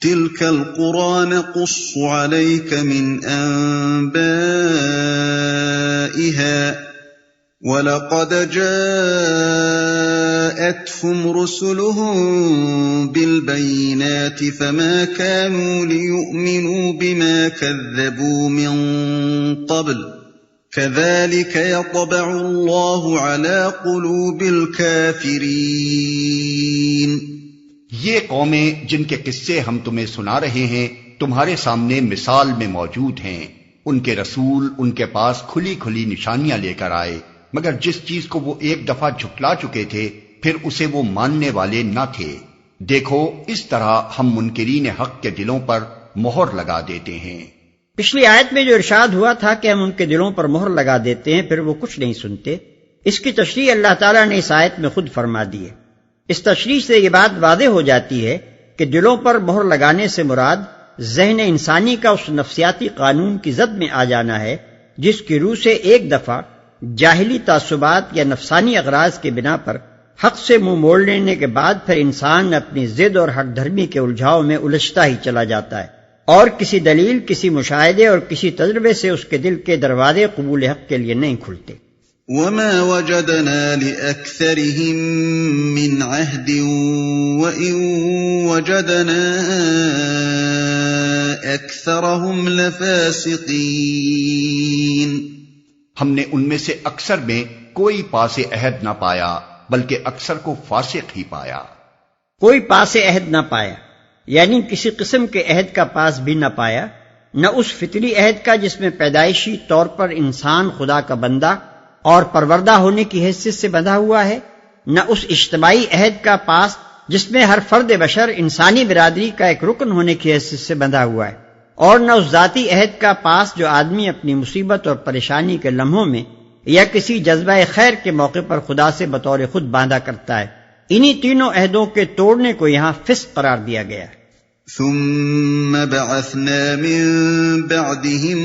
تلك القرى نقص عليك من أنبائها وَلَقَدْ جَاءَتْهُمْ رُسُلُهُم بِالْبَيِّنَاتِ فَمَا كَانُوا لِيُؤْمِنُوا بِمَا كَذَّبُوا مِن قَبْلُ كَذَلِكَ يَطْبَعُ اللَّهُ عَلَىٰ قُلُوبِ الْكَافِرِينَ۔ یہ قومیں جن کے قصے ہم تمہیں سنا رہے ہیں تمہارے سامنے مثال میں موجود ہیں۔ ان کے رسول ان کے پاس کھلی کھلی نشانیاں لے کر آئے، مگر جس چیز کو وہ ایک دفعہ جھٹلا چکے تھے پھر اسے وہ ماننے والے نہ تھے۔ دیکھو اس طرح ہم منکرین حق کے دلوں پر مہر لگا دیتے ہیں۔ پچھلی آیت میں جو ارشاد ہوا تھا کہ ہم ان کے دلوں پر مہر لگا دیتے ہیں پھر وہ کچھ نہیں سنتے، اس کی تشریح اللہ تعالیٰ نے اس آیت میں خود فرما دی ہے۔ اس تشریح سے یہ بات واضح ہو جاتی ہے کہ دلوں پر مہر لگانے سے مراد ذہن انسانی کا اس نفسیاتی قانون کی زد میں آ جانا ہے جس کی روح سے ایک دفعہ جاہلی تعصبات یا نفسانی اغراض کے بنا پر حق سے منہ موڑ لینے کے بعد پھر انسان اپنی ضد اور حق دھرمی کے الجھاؤ میں الجھتا ہی چلا جاتا ہے اور کسی دلیل، کسی مشاہدے اور کسی تجربے سے اس کے دل کے دروازے قبول حق کے لیے نہیں کھلتے۔ وَمَا وَجَدْنَا لِأَكْثَرِهِم مِّنْ عَهْدٍ وَإِن وَجَدْنَا أَكْثَرَهُمْ لَفَاسِقِينَ۔ ہم نے ان میں سے اکثر میں کوئی پاس عہد نہ پایا بلکہ اکثر کو فاسق ہی پایا۔ کوئی پاس عہد نہ پایا یعنی کسی قسم کے عہد کا پاس بھی نہ پایا، نہ اس فطری عہد کا جس میں پیدائشی طور پر انسان خدا کا بندہ اور پروردہ ہونے کی حیثیت سے بندھا ہوا ہے، نہ اس اجتماعی عہد کا پاس جس میں ہر فرد بشر انسانی برادری کا ایک رکن ہونے کی حیثیت سے بندھا ہوا ہے، اور نہ اس ذاتی عہد کا پاس جو آدمی اپنی مصیبت اور پریشانی کے لمحوں میں یا کسی جذبہ خیر کے موقع پر خدا سے بطور خود باندھا کرتا ہے۔ انہی تینوں عہدوں کے توڑنے کو یہاں فسق قرار دیا گیا ہے۔ ثم بعثنا من بعدهم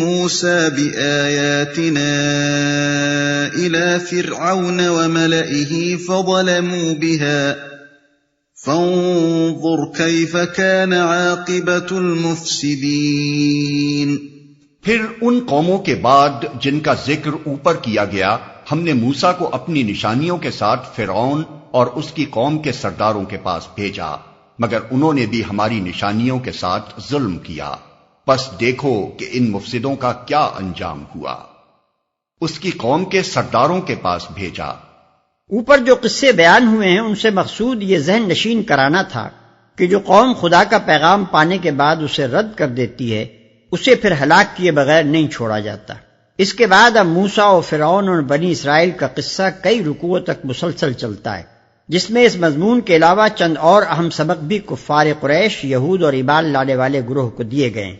موسى بآياتنا إلى فرعون وملئه فظلموا بها فانظر كيف كان عاقبة المفسدين۔ پھر ان قوموں کے بعد جن کا ذکر اوپر کیا گیا ہم نے موسیٰ کو اپنی نشانیوں کے ساتھ فرعون اور اس کی قوم کے سرداروں کے پاس بھیجا، مگر انہوں نے بھی ہماری نشانیوں کے ساتھ ظلم کیا، پس دیکھو کہ ان مفسدوں کا کیا انجام ہوا۔ اس کی قوم کے سرداروں کے پاس بھیجا۔ اوپر جو قصے بیان ہوئے ہیں ان سے مقصود یہ ذہن نشین کرانا تھا کہ جو قوم خدا کا پیغام پانے کے بعد اسے رد کر دیتی ہے اسے پھر ہلاک کیے بغیر نہیں چھوڑا جاتا۔ اس کے بعد اب موسیٰ و فرعون اور بنی اسرائیل کا قصہ کئی رکوعوں تک مسلسل چلتا ہے، جس میں اس مضمون کے علاوہ چند اور اہم سبق بھی کفار قریش، یہود اور ایمان لانے والے گروہ کو دیے گئے ہیں۔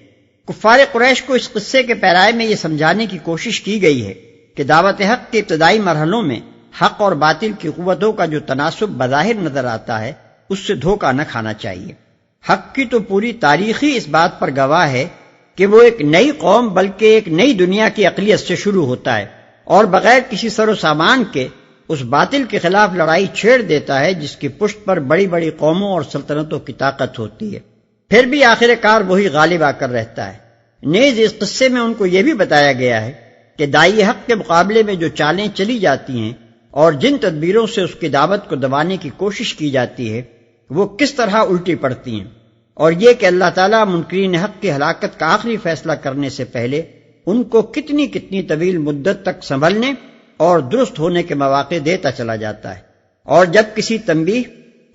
کفار قریش کو اس قصے کے پیرائے میں یہ سمجھانے کی کوشش کی گئی ہے کہ دعوت حق کے ابتدائی مرحلوں میں حق اور باطل کی قوتوں کا جو تناسب بظاہر نظر آتا ہے اس سے دھوکہ نہ کھانا چاہیے۔ حق کی تو پوری تاریخ ہی اس بات پر گواہ ہے کہ وہ ایک نئی قوم بلکہ ایک نئی دنیا کی عقلیت سے شروع ہوتا ہے اور بغیر کسی سر و سامان کے اس باطل کے خلاف لڑائی چھیڑ دیتا ہے جس کی پشت پر بڑی بڑی قوموں اور سلطنتوں کی طاقت ہوتی ہے، پھر بھی آخر کار وہی غالب آ کر رہتا ہے۔ نیز اس قصے میں ان کو یہ بھی بتایا گیا ہے کہ داعی حق کے مقابلے میں جو چالیں چلی جاتی ہیں اور جن تدبیروں سے اس کی دعوت کو دبانے کی کوشش کی جاتی ہے وہ کس طرح الٹی پڑتی ہیں، اور یہ کہ اللہ تعالیٰ منکرین حق کی ہلاکت کا آخری فیصلہ کرنے سے پہلے ان کو کتنی کتنی طویل مدت تک سنبھلنے اور درست ہونے کے مواقع دیتا چلا جاتا ہے، اور جب کسی تنبیہ،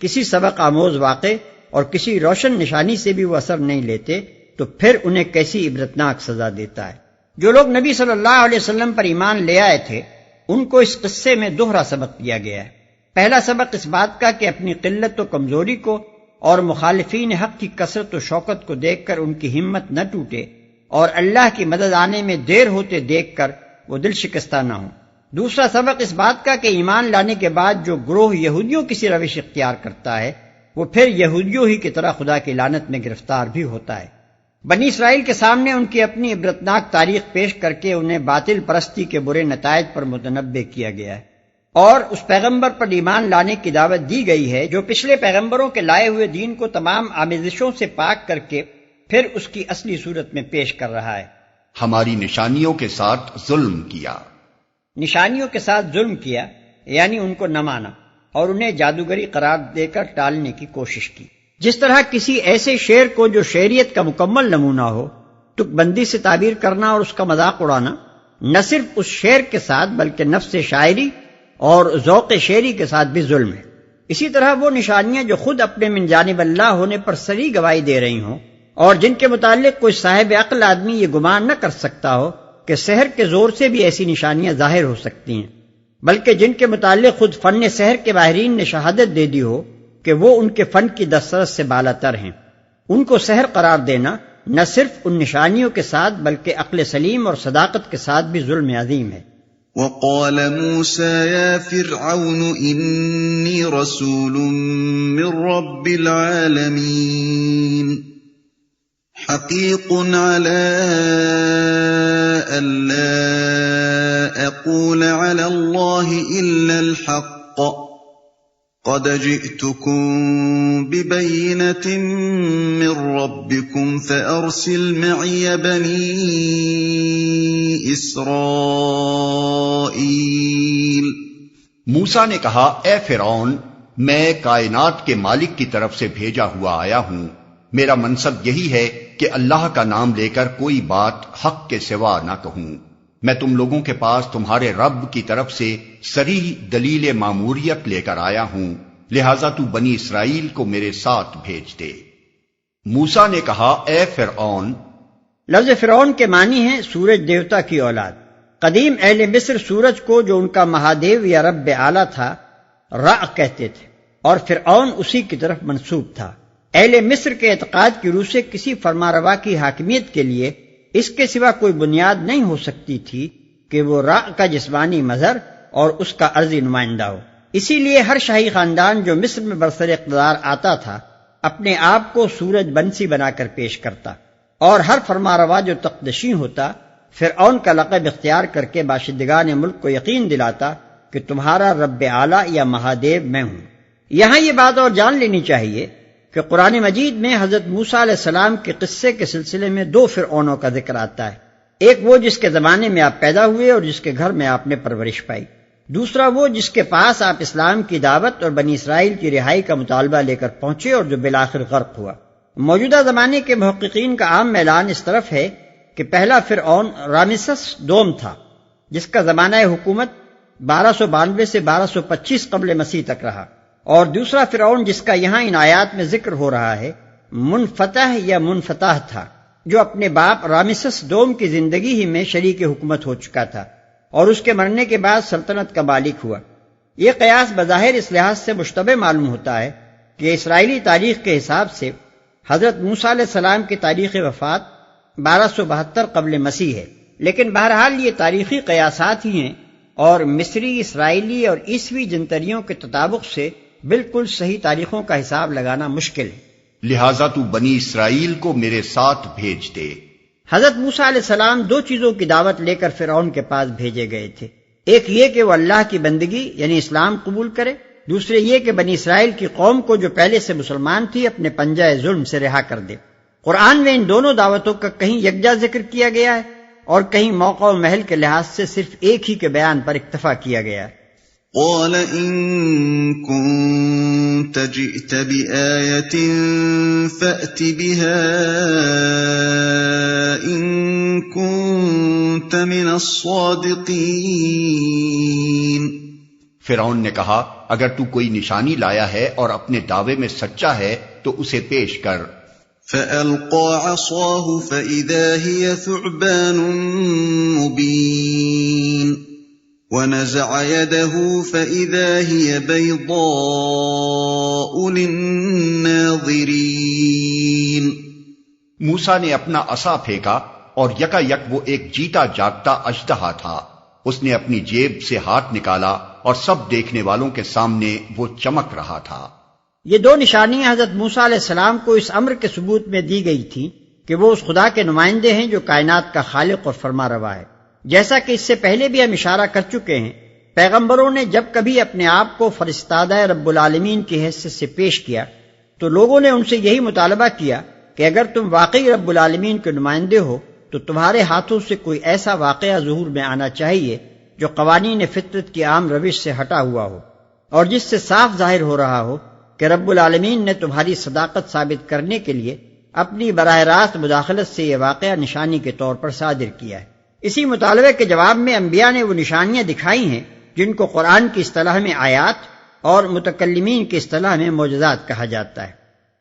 کسی سبق آموز واقع اور کسی روشن نشانی سے بھی وہ اثر نہیں لیتے تو پھر انہیں کیسی عبرتناک سزا دیتا ہے۔ جو لوگ نبی صلی اللہ علیہ وسلم پر ایمان لے آئے تھے ان کو اس قصے میں دوہرا سبق دیا گیا ہے۔ پہلا سبق اس بات کا کہ اپنی قلت و کمزوری کو اور مخالفین حق کی کثرت و شوکت کو دیکھ کر ان کی ہمت نہ ٹوٹے اور اللہ کی مدد آنے میں دیر ہوتے دیکھ کر وہ دل شکستہ نہ ہوں۔ دوسرا سبق اس بات کا کہ ایمان لانے کے بعد جو گروہ یہودیوں کی سی روش اختیار کرتا ہے وہ پھر یہودیوں ہی کی طرح خدا کی لعنت میں گرفتار بھی ہوتا ہے۔ بنی اسرائیل کے سامنے ان کی اپنی عبرتناک تاریخ پیش کر کے انہیں باطل پرستی کے برے نتائج پر متنبہ کیا گیا ہے۔ اور اس پیغمبر پر ایمان لانے کی دعوت دی گئی ہے جو پچھلے پیغمبروں کے لائے ہوئے دین کو تمام آمیزشوں سے پاک کر کے پھر اس کی اصلی صورت میں پیش کر رہا ہے۔ ہماری نشانیوں کے ساتھ ظلم کیا۔ نشانیوں کے ساتھ ظلم کیا یعنی ان کو نہ مانا اور انہیں جادوگری قرار دے کر ٹالنے کی کوشش کی۔ جس طرح کسی ایسے شعر کو جو شعریت کا مکمل نمونہ ہو تک بندی سے تعبیر کرنا اور اس کا مذاق اڑانا نہ صرف اس شعر کے ساتھ بلکہ نفس شاعری اور ذوق شعری کے ساتھ بھی ظلم ہے۔ اسی طرح وہ نشانیاں جو خود اپنے من جانب اللہ ہونے پر صریح گواہی دے رہی ہوں اور جن کے متعلق کوئی صاحب عقل آدمی یہ گمان نہ کر سکتا ہو کہ سحر کے زور سے بھی ایسی نشانیاں ظاہر ہو سکتی ہیں، بلکہ جن کے متعلق خود فن سحر کے ماہرین نے شہادت دے دی ہو کہ وہ ان کے فن کی دسترس سے بالاتر ہیں، ان کو سحر قرار دینا نہ صرف ان نشانیوں کے ساتھ بلکہ عقل سلیم اور صداقت کے ساتھ بھی ظلم عظیم ہے۔ وقال موسى يا فرعون إني رسول من رب العالمين حقيق على ألا أقول على الله إلا الحق قد جئتكم ببينة من ربكم فأرسل معي بني إسرائيل۔ موسیٰ نے کہا اے فرعون میں کائنات کے مالک کی طرف سے بھیجا ہوا آیا ہوں، میرا منصب یہی ہے کہ اللہ کا نام لے کر کوئی بات حق کے سوا نہ کہوں۔ میں تم لوگوں کے پاس تمہارے رب کی طرف سے صریح دلیل ماموریت لے کر آیا ہوں، لہذا تو بنی اسرائیل کو میرے ساتھ بھیج دے۔ موسیٰ نے کہا اے فرعون۔ لفظ فرعون کے معنی ہے سورج دیوتا کی اولاد۔ قدیم اہل مصر سورج کو جو ان کا مہادیو یا رب اعلیٰ تھا را کہتے تھے اور فرعون اسی کی طرف منسوب تھا۔ اہل مصر کے اعتقاد کی روح سے کسی فرمانروا کی حاکمیت کے لیے اس کے سوا کوئی بنیاد نہیں ہو سکتی تھی کہ وہ را کا جسمانی مظہر اور اس کا ارضی نمائندہ ہو۔ اسی لیے ہر شاہی خاندان جو مصر میں برسر اقتدار آتا تھا اپنے آپ کو سورج بنسی بنا کر پیش کرتا، اور ہر فرمانروا جو تقدشی ہوتا فرعون کا لقب اختیار کر کے باشندگان ملک کو یقین دلاتا کہ تمہارا رب اعلیٰ یا مہادیو میں ہوں۔ یہاں یہ بات اور جان لینی چاہیے کہ قرآن مجید میں حضرت موسیٰ علیہ السلام کے قصے کے سلسلے میں دو فرعونوں کا ذکر آتا ہے، ایک وہ جس کے زمانے میں آپ پیدا ہوئے اور جس کے گھر میں آپ نے پرورش پائی، دوسرا وہ جس کے پاس آپ اسلام کی دعوت اور بنی اسرائیل کی رہائی کا مطالبہ لے کر پہنچے اور جو بالآخر غرق ہوا۔ موجودہ زمانے کے محققین کا عام اعلان اس طرف ہے کہ پہلا فرعون رامسس دوم تھا جس کا زمانہ حکومت 1292 سے 1225 قبل مسیح تک رہا، اور دوسرا فرعون جس کا یہاں ان آیات میں ذکر ہو رہا ہے منفتح یا منفتح تھا، جو اپنے باپ رامسس دوم کی زندگی ہی میں شریک حکومت ہو چکا تھا اور اس کے مرنے کے بعد سلطنت کا مالک ہوا۔ یہ قیاس بظاہر اس لحاظ سے مشتبہ معلوم ہوتا ہے کہ اسرائیلی تاریخ کے حساب سے حضرت موسیٰ علیہ السلام کی تاریخ وفات 1272 قبل مسیح ہے، لیکن بہرحال یہ تاریخی قیاسات ہی ہیں اور مصری، اسرائیلی اور عیسوی جنتریوں کے تطابق سے بالکل صحیح تاریخوں کا حساب لگانا مشکل ہے۔ لہذا تو بنی اسرائیل کو میرے ساتھ بھیج دے۔ حضرت موسیٰ علیہ السلام دو چیزوں کی دعوت لے کر فرعون کے پاس بھیجے گئے تھے، ایک یہ کہ وہ اللہ کی بندگی یعنی اسلام قبول کرے، دوسرے یہ کہ بنی اسرائیل کی قوم کو جو پہلے سے مسلمان تھی اپنے پنجہ ظلم سے رہا کر دے۔ قرآن میں ان دونوں دعوتوں کا کہیں یکجا ذکر کیا گیا ہے اور کہیں موقع و محل کے لحاظ سے صرف ایک ہی کے بیان پر اکتفا کیا گیا ہے۔ قال إن كنت جئت بآية فأت بها إن كنت من الصادقين۔ فرعون نے کہا اگر تو کوئی نشانی لایا ہے اور اپنے دعوے میں سچا ہے تو اسے پیش کر۔ فألقى عصاه فإذا هي ثعبان مبين ونزع يده فإذا هي بيضاء للناظرين۔ موسیٰ نے اپنا عصا پھینکا اور یکا یک وہ ایک جیتا جاگتا اژدہا تھا، اس نے اپنی جیب سے ہاتھ نکالا اور سب دیکھنے والوں کے سامنے وہ چمک رہا تھا۔ یہ دو نشانیاں حضرت موسیٰ علیہ السلام کو اس امر کے ثبوت میں دی گئی تھیں کہ وہ اس خدا کے نمائندے ہیں جو کائنات کا خالق اور فرما روا ہے۔ جیسا کہ اس سے پہلے بھی ہم اشارہ کر چکے ہیں پیغمبروں نے جب کبھی اپنے آپ کو فرستادہ رب العالمین کی حیثیت سے پیش کیا تو لوگوں نے ان سے یہی مطالبہ کیا کہ اگر تم واقعی رب العالمین کے نمائندے ہو تو تمہارے ہاتھوں سے کوئی ایسا واقعہ ظہور میں آنا چاہیے جو قوانین فطرت کی عام روش سے ہٹا ہوا ہو اور جس سے صاف ظاہر ہو رہا ہو کہ رب العالمین نے تمہاری صداقت ثابت کرنے کے لیے اپنی براہ راست مداخلت سے یہ واقعہ نشانی کے طور پر صادر کیا ہے۔ اسی مطالبے کے جواب میں انبیاء نے وہ نشانیاں دکھائی ہیں جن کو قرآن کی اصطلاح میں آیات اور متکلمین کی اصطلاح میں معجزات کہا جاتا ہے۔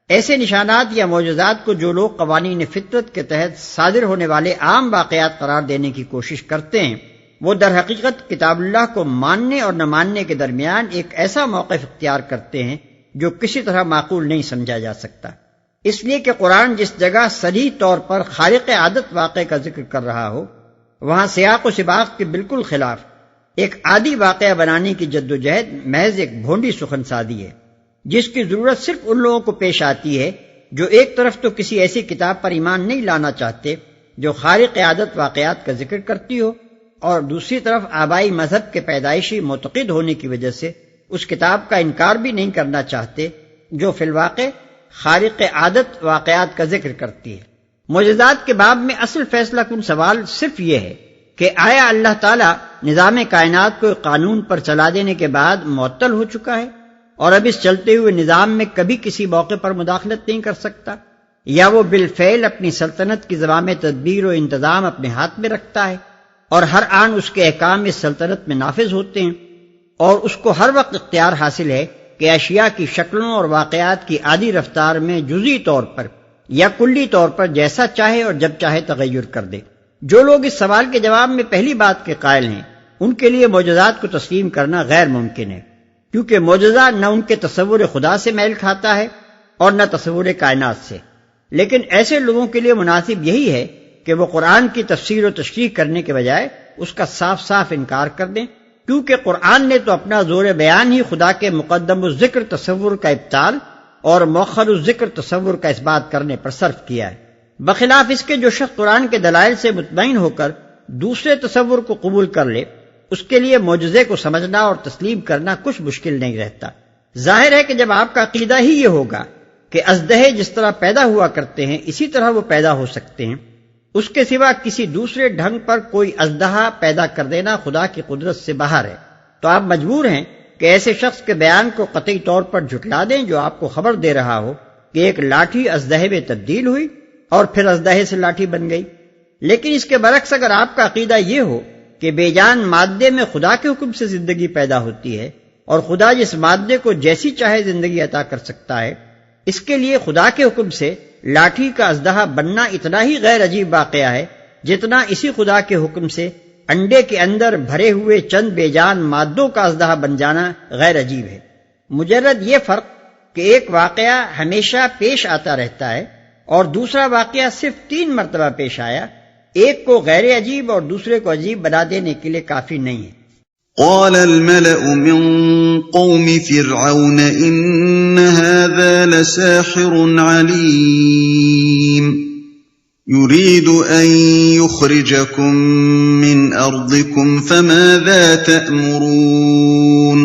ایسے نشانات یا معجزات کو جو لوگ قوانین فطرت کے تحت صادر ہونے والے عام واقعات قرار دینے کی کوشش کرتے ہیں وہ در حقیقت کتاب اللہ کو ماننے اور نہ ماننے کے درمیان ایک ایسا موقف اختیار کرتے ہیں جو کسی طرح معقول نہیں سمجھا جا سکتا، اس لیے کہ قرآن جس جگہ صریح طور پر خارق عادت واقعے کا ذکر کر رہا ہو وہاں سیاق و سباق کے بالکل خلاف ایک عادی واقعہ بنانے کی جدوجہد محض ایک بھونڈی سخن سازی ہے جس کی ضرورت صرف ان لوگوں کو پیش آتی ہے جو ایک طرف تو کسی ایسی کتاب پر ایمان نہیں لانا چاہتے جو خارق عادت واقعات کا ذکر کرتی ہو اور دوسری طرف آبائی مذہب کے پیدائشی معتقد ہونے کی وجہ سے اس کتاب کا انکار بھی نہیں کرنا چاہتے جو فی الواقع خارق عادت واقعات کا ذکر کرتی ہے۔ معجزات کے باب میں اصل فیصلہ کن سوال صرف یہ ہے کہ آیا اللہ تعالیٰ نظام کائنات کو قانون پر چلا دینے کے بعد معطل ہو چکا ہے اور اب اس چلتے ہوئے نظام میں کبھی کسی موقع پر مداخلت نہیں کر سکتا، یا وہ بالفعل اپنی سلطنت کی زمام تدبیر و انتظام اپنے ہاتھ میں رکھتا ہے اور ہر آن اس کے احکام اس سلطنت میں نافذ ہوتے ہیں اور اس کو ہر وقت اختیار حاصل ہے کہ اشیاء کی شکلوں اور واقعات کی عادی رفتار میں جزئی طور پر یا کلی طور پر جیسا چاہے اور جب چاہے تغیر کر دے۔ جو لوگ اس سوال کے جواب میں پہلی بات کے قائل ہیں ان کے لیے معجزات کو تسلیم کرنا غیر ممکن ہے، کیونکہ معجزہ نہ ان کے تصور خدا سے میل کھاتا ہے اور نہ تصور کائنات سے، لیکن ایسے لوگوں کے لیے مناسب یہی ہے کہ وہ قرآن کی تفسیر و تشریح کرنے کے بجائے اس کا صاف صاف انکار کر دیں، کیونکہ قرآن نے تو اپنا زور بیان ہی خدا کے مقدم الذکر تصور کا ابطال اور مؤخر الذکر تصور کا اس بات کرنے پر صرف کیا ہے، بخلاف اس کے جو شخص قرآن کے دلائل سے مطمئن ہو کر دوسرے تصور کو قبول کر لے اس کے لیے معجزے کو سمجھنا اور تسلیم کرنا کچھ مشکل نہیں رہتا۔ ظاہر ہے کہ جب آپ کا عقیدہ ہی یہ ہوگا کہ اژدہے جس طرح پیدا ہوا کرتے ہیں اسی طرح وہ پیدا ہو سکتے ہیں، اس کے سوا کسی دوسرے ڈھنگ پر کوئی اژدہا پیدا کر دینا خدا کی قدرت سے باہر ہے، تو آپ مجبور ہیں کہ ایسے شخص کے بیان کو قطعی طور پر جھٹلا دیں جو آپ کو خبر دے رہا ہو کہ ایک لاٹھی اژدہے میں تبدیل ہوئی اور پھر اژدہے سے لاٹھی بن گئی۔ لیکن اس کے برعکس اگر آپ کا عقیدہ یہ ہو کہ بے جان مادے میں خدا کے حکم سے زندگی پیدا ہوتی ہے اور خدا جس مادے کو جیسی چاہے زندگی عطا کر سکتا ہے، اس کے لیے خدا کے حکم سے لاٹھی کا اژدہا بننا اتنا ہی غیر عجیب واقعہ ہے جتنا اسی خدا کے حکم سے انڈے کے اندر بھرے ہوئے چند بے جان مادوں کا اژدہا بن جانا غیر عجیب ہے۔ مجرد یہ فرق کہ ایک واقعہ ہمیشہ پیش آتا رہتا ہے اور دوسرا واقعہ صرف 3 مرتبہ پیش آیا، ایک کو غیر عجیب اور دوسرے کو عجیب بنا دینے کے لیے کافی نہیں ہے۔ قال الملأ من قوم فرعون إن هذا لساحر عليم يريد أن يخرجكم من أرضكم فماذا تأمرون۔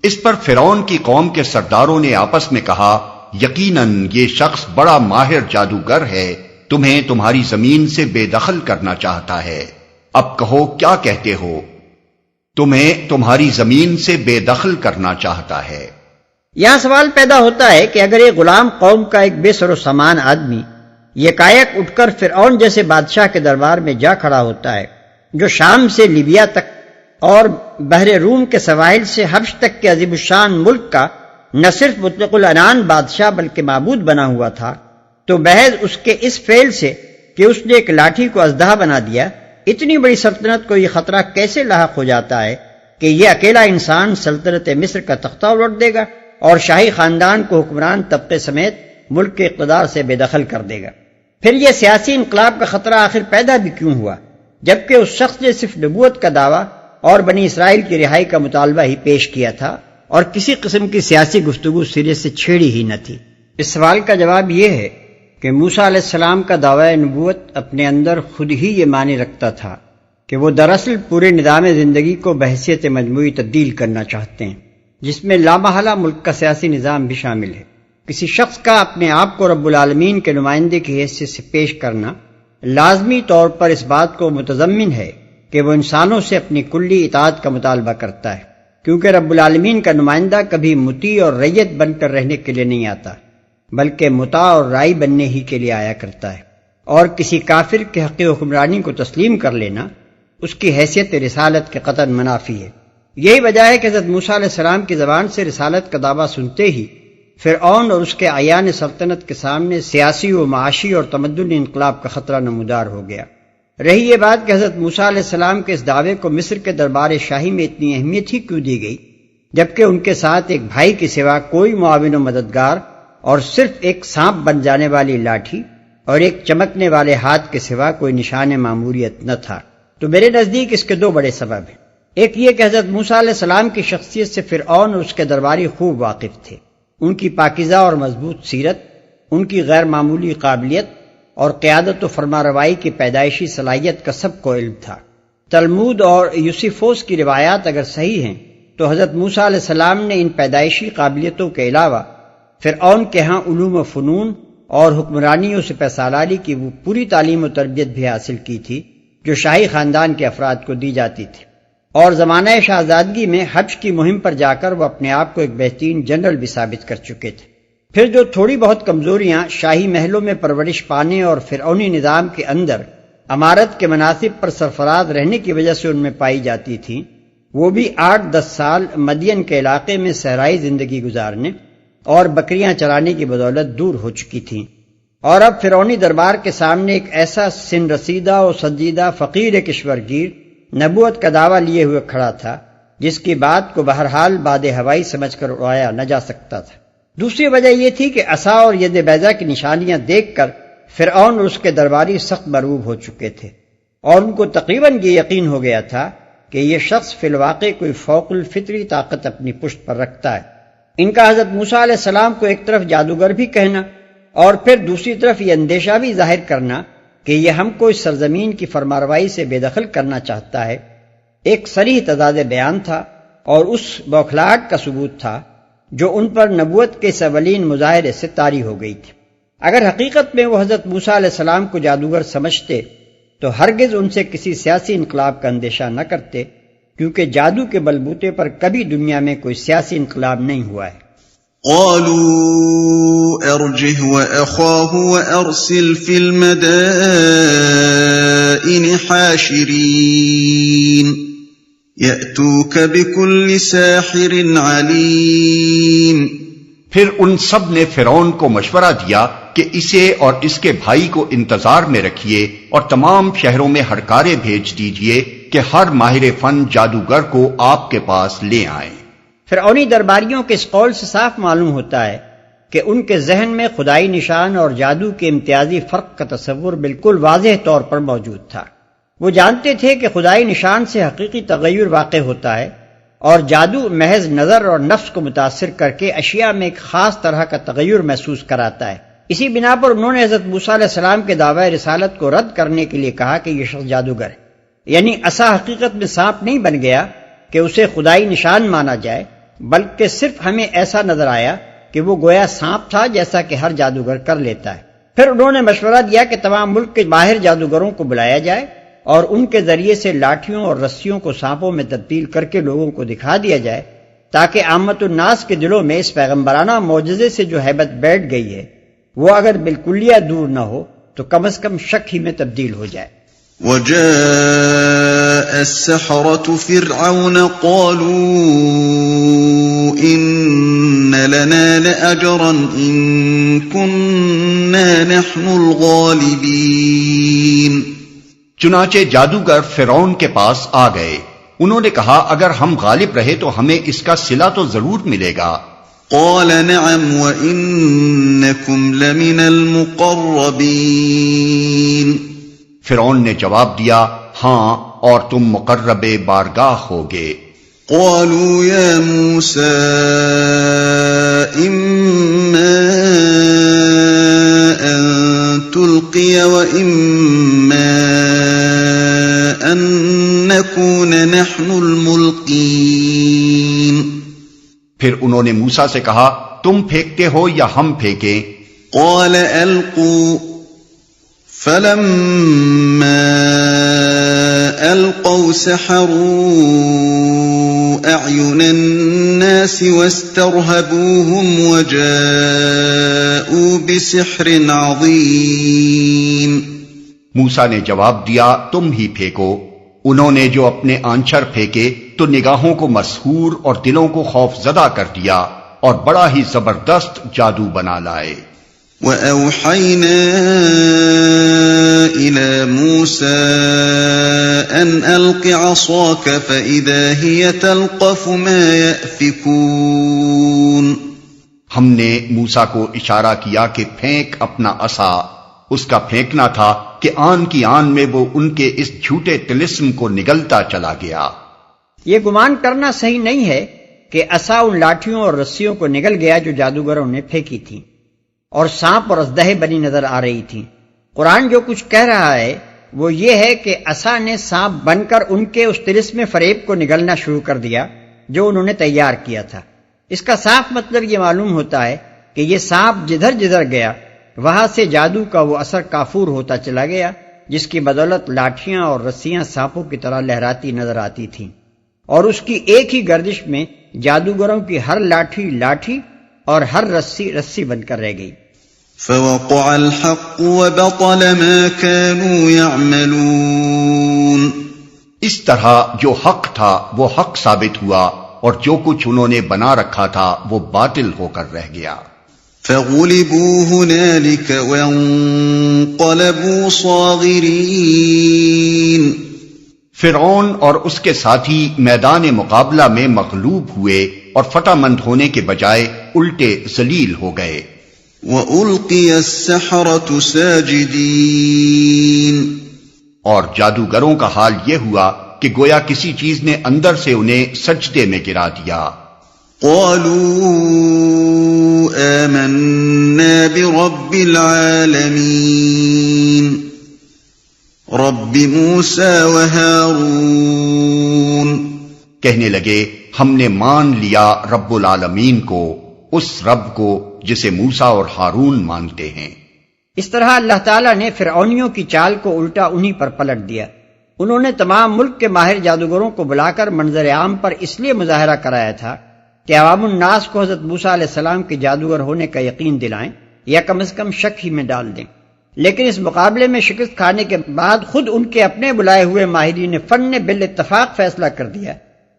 اس پر فرعون کی قوم کے سرداروں نے آپس میں کہا، یقیناً یہ شخص بڑا ماہر جادوگر ہے، تمہیں تمہاری زمین سے بے دخل کرنا چاہتا ہے، اب کہو کیا کہتے ہو؟ تمہیں تمہاری زمین سے بے دخل کرنا چاہتا ہے۔ یہاں سوال پیدا ہوتا ہے کہ اگر ایک غلام قوم کا ایک بے سر و سامان آدمی یکایک اٹھ کر فرعون جیسے بادشاہ کے دربار میں جا کھڑا ہوتا ہے جو شام سے لیبیا تک اور بحر روم کے سواحل سے حبش تک کے عظیم الشان ملک کا نہ صرف مطلق العنان بادشاہ بلکہ معبود بنا ہوا تھا، تو محض اس کے اس فعل سے کہ اس نے ایک لاٹھی کو اژدہا بنا دیا اتنی بڑی سلطنت کو یہ خطرہ کیسے لاحق ہو جاتا ہے کہ یہ اکیلا انسان سلطنت مصر کا تختہ الٹ دے گا اور شاہی خاندان کو حکمران طبقے سمیت ملک کے اقتدار سے بے دخل کر دے گا؟ پھر یہ سیاسی انقلاب کا خطرہ آخر پیدا بھی کیوں ہوا جبکہ اس شخص نے صرف نبوت کا دعویٰ اور بنی اسرائیل کی رہائی کا مطالبہ ہی پیش کیا تھا اور کسی قسم کی سیاسی گفتگو سرے سے چھیڑی ہی نہ تھی؟ اس سوال کا جواب یہ ہے کہ موسیٰ علیہ السلام کا دعوی نبوت اپنے اندر خود ہی یہ معنی رکھتا تھا کہ وہ دراصل پورے نظام زندگی کو بحیثیت مجموعی تبدیل کرنا چاہتے ہیں، جس میں لامحالہ ملک کا سیاسی نظام بھی شامل ہے۔ کسی شخص کا اپنے آپ کو رب العالمین کے نمائندے کی حیثیت سے پیش کرنا لازمی طور پر اس بات کو متضمن ہے کہ وہ انسانوں سے اپنی کلی اطاعت کا مطالبہ کرتا ہے، کیونکہ رب العالمین کا نمائندہ کبھی مطیع اور رعیت بن کر رہنے کے لیے نہیں آتا، بلکہ مطاع اور رائی بننے ہی کے لیے آیا کرتا ہے، اور کسی کافر کے حق حکمرانی کو تسلیم کر لینا اس کی حیثیت رسالت کے قطعاً منافی ہے۔ یہی وجہ ہے کہ حضرت موسیٰ علیہ السلام کی زبان سے رسالت کا دعویٰ سنتے ہی فرعون اور اس کے اعیان سلطنت کے سامنے سیاسی و معاشی اور تمدنی انقلاب کا خطرہ نمودار ہو گیا۔ رہی یہ بات کہ حضرت موسیٰ علیہ السلام کے اس دعوے کو مصر کے دربار شاہی میں اتنی اہمیت ہی کیوں دی گئی، جبکہ ان کے ساتھ ایک بھائی کے سوا کوئی معاون و مددگار اور صرف ایک سانپ بن جانے والی لاٹھی اور ایک چمکنے والے ہاتھ کے سوا کوئی نشان معموریت نہ تھا؟ تو میرے نزدیک اس کے دو بڑے سبب ہیں۔ ایک یہ کہ حضرت موسیٰ علیہ السلام کی شخصیت سے فرعون اور اس کے درباری خوب واقف تھے، ان کی پاکیزہ اور مضبوط سیرت، ان کی غیر معمولی قابلیت اور قیادت و فرمانروائی کی پیدائشی صلاحیت کا سب کو علم تھا۔ تلمود اور یوسیفوس کی روایات اگر صحیح ہیں تو حضرت موسیٰ علیہ السلام نے ان پیدائشی قابلیتوں کے علاوہ فرعون کے ہاں علوم و فنون اور حکمرانی و سپہ سالاری کی وہ پوری تعلیم و تربیت بھی حاصل کی تھی جو شاہی خاندان کے افراد کو دی جاتی تھی، اور زمانہ شہزادگی میں حج کی مہم پر جا کر وہ اپنے آپ کو ایک بہترین جنرل بھی ثابت کر چکے تھے۔ پھر جو تھوڑی بہت کمزوریاں شاہی محلوں میں پرورش پانے اور فرعونی نظام کے اندر امارت کے مناصب پر سرفراز رہنے کی وجہ سے ان میں پائی جاتی تھیں، وہ بھی 8-10 سال مدین کے علاقے میں صحرائی زندگی گزارنے اور بکریاں چرانے کی بدولت دور ہو چکی تھیں، اور اب فرعونی دربار کے سامنے ایک ایسا سن رسیدہ و سنجیدہ فقیر کشورگیر نبوت کا دعویٰ لیے ہوئے کھڑا تھا جس کی بات کو بہرحال باد ہوائی سمجھ کر اڑایا نہ جا سکتا تھا۔ دوسری وجہ یہ تھی کہ عصا اور ید بیضا کی نشانیاں دیکھ کر فرعون اور اس کے درباری سخت مرعوب ہو چکے تھے، اور ان کو تقریباً یہ یقین ہو گیا تھا کہ یہ شخص فی الواقع کوئی فوق الفطری طاقت اپنی پشت پر رکھتا ہے۔ ان کا حضرت موسیٰ علیہ السلام کو ایک طرف جادوگر بھی کہنا اور پھر دوسری طرف یہ اندیشہ بھی ظاہر کرنا کہ یہ ہم کو اس سرزمین کی فرمانروائی سے بے دخل کرنا چاہتا ہے، ایک صریح تضاد بیان تھا اور اس بوکھلاہٹ کا ثبوت تھا جو ان پر نبوت کے اس اولین مظاہرے سے طاری ہو گئی تھی۔ اگر حقیقت میں وہ حضرت موسیٰ علیہ السلام کو جادوگر سمجھتے تو ہرگز ان سے کسی سیاسی انقلاب کا اندیشہ نہ کرتے، کیونکہ جادو کے بلبوتے پر کبھی دنیا میں کوئی سیاسی انقلاب نہیں ہوا ہے۔ قالوا ارجه وأخاه وأرسل في المدائن حاشرين يأتوك بكل ساحر عليم۔ پھر ان سب نے فرعون کو مشورہ دیا کہ اسے اور اس کے بھائی کو انتظار میں رکھیے اور تمام شہروں میں ہڑکارے بھیج دیجئے کہ ہر ماہر فن جادوگر کو آپ کے پاس لے آئیں۔ فرعونی درباریوں کے اس قول سے صاف معلوم ہوتا ہے کہ ان کے ذہن میں خدائی نشان اور جادو کے امتیازی فرق کا تصور بالکل واضح طور پر موجود تھا۔ وہ جانتے تھے کہ خدائی نشان سے حقیقی تغیر واقع ہوتا ہے اور جادو محض نظر اور نفس کو متاثر کر کے اشیاء میں ایک خاص طرح کا تغیر محسوس کراتا ہے۔ اسی بنا پر انہوں نے حضرت موسیٰ علیہ السلام کے دعوی رسالت کو رد کرنے کے لیے کہا کہ یہ شخص جادوگر ہے، یعنی عصا حقیقت میں سانپ نہیں بن گیا کہ اسے خدائی نشان مانا جائے، بلکہ صرف ہمیں ایسا نظر آیا کہ وہ گویا سانپ تھا جیسا کہ ہر جادوگر کر لیتا ہے۔ پھر انہوں نے مشورہ دیا کہ تمام ملک کے باہر جادوگروں کو بلایا جائے اور ان کے ذریعے سے لاٹھیوں اور رسیوں کو سانپوں میں تبدیل کر کے لوگوں کو دکھا دیا جائے، تاکہ عامت الناس کے دلوں میں اس پیغمبرانہ معجزے سے جو ہیبت بیٹھ گئی ہے وہ اگر بالکلیہ دور نہ ہو تو کم از کم شک ہی میں تبدیل ہو جائے۔ وجاء السحرة فرعون قالوا إن لنا لأجرا إن كنا نحن الغالبين۔ چنانچہ جادوگر فرعون کے پاس آ گئے، انہوں نے کہا اگر ہم غالب رہے تو ہمیں اس کا صلہ تو ضرور ملے گا۔ قال نعم وإنكم لمن المقربين۔ فرعون نے جواب دیا ہاں اور تم مقرب بارگاہ ہوگے۔ قالوا يا موسى إما أن تلقي وإما أن نكون نحن الملقين پھر انہوں نے موسیٰ سے کہا تم پھینکتے ہو یا ہم پھینکیں؟ قال ألقوا فلما ألقوا سحروا أعين الناس واسترهبوهم وجاءوا بسحر عظيم موسیٰ نے جواب دیا تم ہی پھینکو۔ انہوں نے جو اپنے آنچر پھینکے تو نگاہوں کو مسحور اور دلوں کو خوف زدہ کر دیا اور بڑا ہی زبردست جادو بنا لائے۔ وَأَوْحَيْنَا إِلَى مُوسَىٰ أَنْ أَلْقِ عَصَاكَ فَإِذَا هِيَ تَلْقَفُ مَا يَأْفِكُونَ ہم نے موسیٰ کو اشارہ کیا کہ پھینک اپنا عصا۔ اس کا پھینکنا تھا کہ آن کی آن میں وہ ان کے اس جھوٹے طلسم کو نگلتا چلا گیا۔ یہ گمان کرنا صحیح نہیں ہے کہ عصا ان لاٹھیوں اور رسیوں کو نگل گیا جو جادوگروں نے پھینکی تھی اور سانپ اور اژدہے بنی نظر آ رہی تھی۔ قرآن جو کچھ کہہ رہا ہے وہ یہ ہے کہ عصا نے سانپ بن کر ان کے اس طلسم فریب کو نگلنا شروع کر دیا جو انہوں نے تیار کیا تھا۔ اس کا صاف مطلب یہ معلوم ہوتا ہے کہ یہ سانپ جدھر جدھر گیا وہاں سے جادو کا وہ اثر کافور ہوتا چلا گیا، جس کی بدولت لاٹھیاں اور رسیاں سانپوں کی طرح لہراتی نظر آتی تھیں، اور اس کی ایک ہی گردش میں جادوگروں کی ہر لاٹھی لاٹھی اور ہر رسی رسی بن کر رہ گئی۔ فوقع الحق وبطل ما كانوا يعملون اس طرح جو حق تھا وہ حق ثابت ہوا اور جو کچھ انہوں نے بنا رکھا تھا وہ باطل ہو کر رہ گیا۔ فغلبوا هنالك وانقلبوا صاغرين فرعون اور اس کے ساتھی میدان مقابلہ میں مغلوب ہوئے اور فتح مند ہونے کے بجائے الٹے ذلیل ہو گئے۔ وَأُلْقِيَ السَّحَرَةُ سَاجِدِينَ اور جادوگروں کا حال یہ ہوا کہ گویا کسی چیز نے اندر سے انہیں سجدے میں گرا دیا۔ قالوا آمنا برب العالمين رب موسى وهارون کہنے لگے ہم نے مان لیا رب العالمین کو، اس رب کو جسے موسیٰ اور ہارون مانتے ہیں۔ اس طرح اللہ تعالیٰ نے فرعونیوں کی چال کو الٹا انہی پر پلٹ دیا۔ انہوں نے تمام ملک کے ماہر جادوگروں کو بلا کر منظر عام پر اس لیے مظاہرہ کرایا تھا کہ عوام الناس کو حضرت موسیٰ علیہ السلام کے جادوگر ہونے کا یقین دلائیں یا کم از کم شک ہی میں ڈال دیں، لیکن اس مقابلے میں شکست کھانے کے بعد خود ان کے اپنے بلائے ہوئے ماہرین فن نے بالاتفاق فیصلہ کر دیا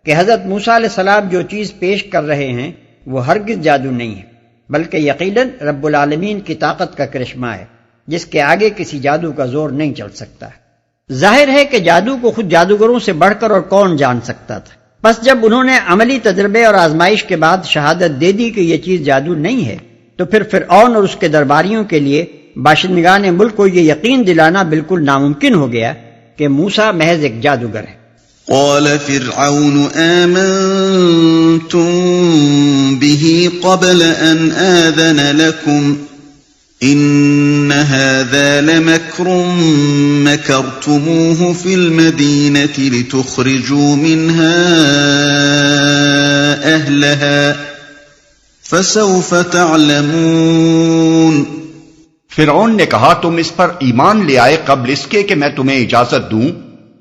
کہ حضرت موسیٰ علیہ السلام جو چیز پیش کر رہے ہیں وہ ہرگز جادو نہیں ہے، بلکہ یقیناً رب العالمین کی طاقت کا کرشمہ ہے جس کے آگے کسی جادو کا زور نہیں چل سکتا۔ ظاہر ہے کہ جادو کو خود جادوگروں سے بڑھ کر اور کون جان سکتا تھا۔ بس جب انہوں نے عملی تجربے اور آزمائش کے بعد شہادت دے دی کہ یہ چیز جادو نہیں ہے، تو پھر فرعون اور اس کے درباریوں کے لیے باشندگان ملک کو یہ یقین دلانا بالکل ناممکن ہو گیا کہ موسیٰ محض ایک جادوگر ہے۔ قال فرعون آمنتم به قبل ان آذن لكم إن هذا لمكر مكرتموه في المدينة لتخرجوا منها أهلها فسوف تعلمون فرعون نے کہا تم اس پر ایمان لے آئے قبل اس کے کہ میں تمہیں اجازت دوں؟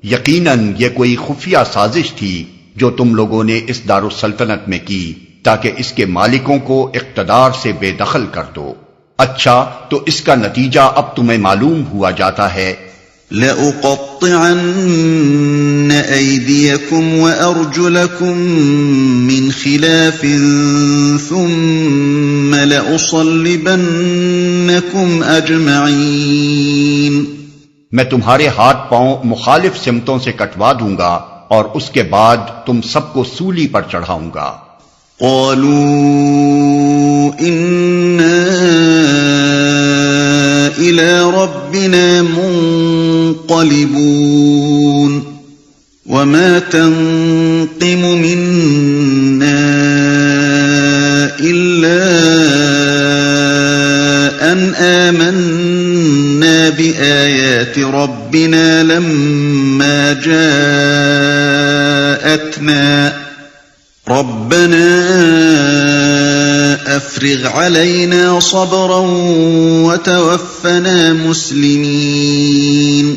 یقیناً یہ کوئی خفیہ سازش تھی جو تم لوگوں نے اس دارالسلطنت میں کی تاکہ اس کے مالکوں کو اقتدار سے بے دخل کر دو۔ اچھا تو اس کا نتیجہ اب تمہیں معلوم ہوا جاتا ہے۔ لَأُقَطِّعَنَّ أَيْدِيَكُمْ وَأَرْجُلَكُمْ مِنْ خِلَافٍ ثُمَّ لَأُصَلِّبَنَّكُمْ أَجْمَعِينَ میں تمہارے ہاتھ پاؤں مخالف سمتوں سے کٹوا دوں گا اور اس کے بعد تم سب کو سولی پر چڑھاؤں گا۔ قالوا إنا إلى ربنا منقلبون وما تنقم منا إلا أن آمنا بآيات ربنا لما جاءتنا ربنا افرغ علينا صبرا وتوفنا مسلمین.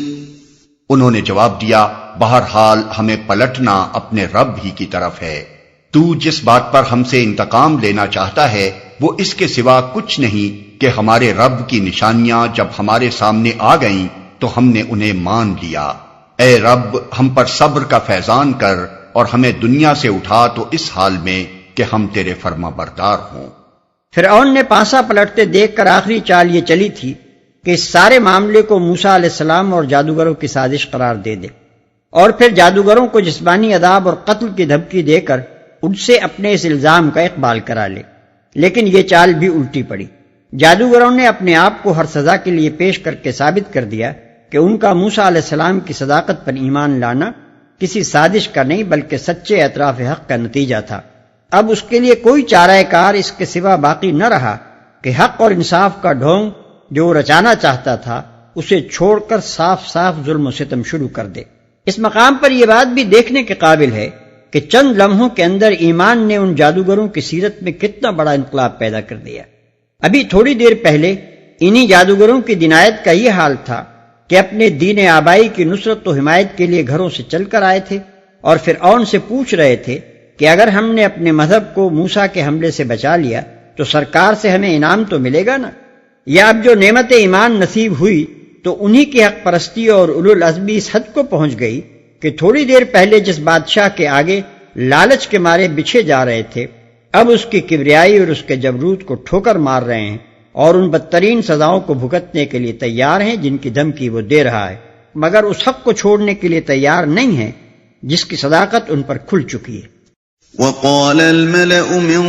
انہوں نے جواب دیا بہرحال ہمیں پلٹنا اپنے رب ہی کی طرف ہے. تو جس بات پر ہم سے انتقام لینا چاہتا ہے وہ اس کے سوا کچھ نہیں کہ ہمارے رب کی نشانیاں جب ہمارے سامنے آ گئیں تو ہم نے انہیں مان لیا. اے رب ہم پر صبر کا فیضان کر اور ہمیں دنیا سے اٹھا تو اس حال میں کہ ہم تیرے فرما بردار ہوں. فرعون نے پانسا پلٹتے دیکھ کر آخری چال یہ چلی تھی کہ اس سارے معاملے کو موسیٰ علیہ السلام اور جادوگروں کی سازش قرار دے دے اور پھر جادوگروں کو جسمانی عذاب اور قتل کی دھمکی دے کر ان سے اپنے اس الزام کا اقبال کرا لے. لیکن یہ چال بھی الٹی پڑی. جادوگروں نے اپنے آپ کو ہر سزا کے لیے پیش کر کے ثابت کر دیا کہ ان کا موسیٰ علیہ السلام کی صداقت پر ایمان لانا کسی سازش کا نہیں بلکہ سچے اعتراف حق کا نتیجہ تھا. اب اس کے لیے کوئی چارہ کار اس کے سوا باقی نہ رہا کہ حق اور انصاف کا ڈھونگ جو وہ رچانا چاہتا تھا اسے چھوڑ کر صاف صاف ظلم و ستم شروع کر دے. اس مقام پر یہ بات بھی دیکھنے کے قابل ہے کہ چند لمحوں کے اندر ایمان نے ان جادوگروں کی سیرت میں کتنا بڑا انقلاب پیدا کر دیا. ابھی تھوڑی دیر پہلے انہی جادوگروں کی دنایت کا یہ حال تھا کہ اپنے دین آبائی کی نصرت و حمایت کے لیے گھروں سے چل کر آئے تھے اور فرعون سے پوچھ رہے تھے کہ اگر ہم نے اپنے مذہب کو موسیٰ کے حملے سے بچا لیا تو سرکار سے ہمیں انعام تو ملے گا نا. یا اب جو نعمت ایمان نصیب ہوئی تو انہی کی حق پرستی اور اولو العزمی اس حد کو پہنچ گئی کہ تھوڑی دیر پہلے جس بادشاہ کے آگے لالچ کے مارے بچھے جا رہے تھے اب اس کی کبریائی اور اس کے جبروت کو ٹھوکر مار رہے ہیں اور ان بدترین سزاؤں کو بھگتنے کے لیے تیار ہیں جن کی دھمکی وہ دے رہا ہے، مگر اس حق کو چھوڑنے کے لیے تیار نہیں ہیں جس کی صداقت ان پر کھل چکی ہے. وقال الملأ من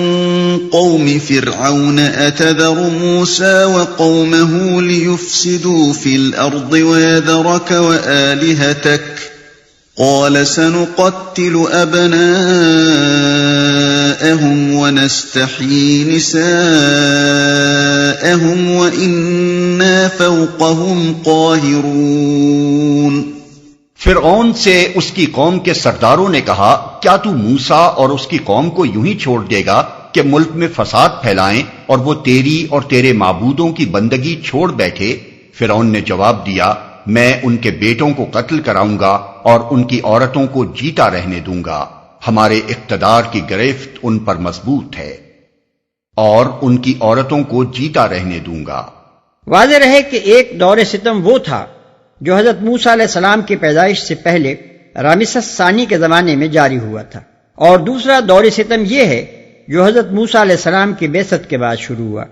قوم فرعون أتذر موسى وقومه ليفسدوا في الأرض ويذرك وآلهتك قال سنقتل أبناءهم ونستحيي نساءهم وإنا فوقهم قاهرون. فرعون سے اس کی قوم کے سرداروں نے کہا کیا تو موسیٰ اور اس کی قوم کو یوں ہی چھوڑ دے گا کہ ملک میں فساد پھیلائیں اور وہ تیری اور تیرے معبودوں کی بندگی چھوڑ بیٹھے؟ فرعون نے جواب دیا میں ان کے بیٹوں کو قتل کراؤں گا اور ان کی عورتوں کو جیتا رہنے دوں گا. ہمارے اقتدار کی گرفت ان پر مضبوط ہے اور ان کی عورتوں کو جیتا رہنے دوں گا. واضح رہے کہ ایک دور ستم وہ تھا جو حضرت موسیٰ علیہ السلام کی پیدائش سے پہلے رامسس ثانی کے زمانے میں جاری ہوا تھا، اور دوسرا دور ستم یہ ہے جو حضرت موسیٰ علیہ السلام کی بعثت کے بعد شروع ہوا.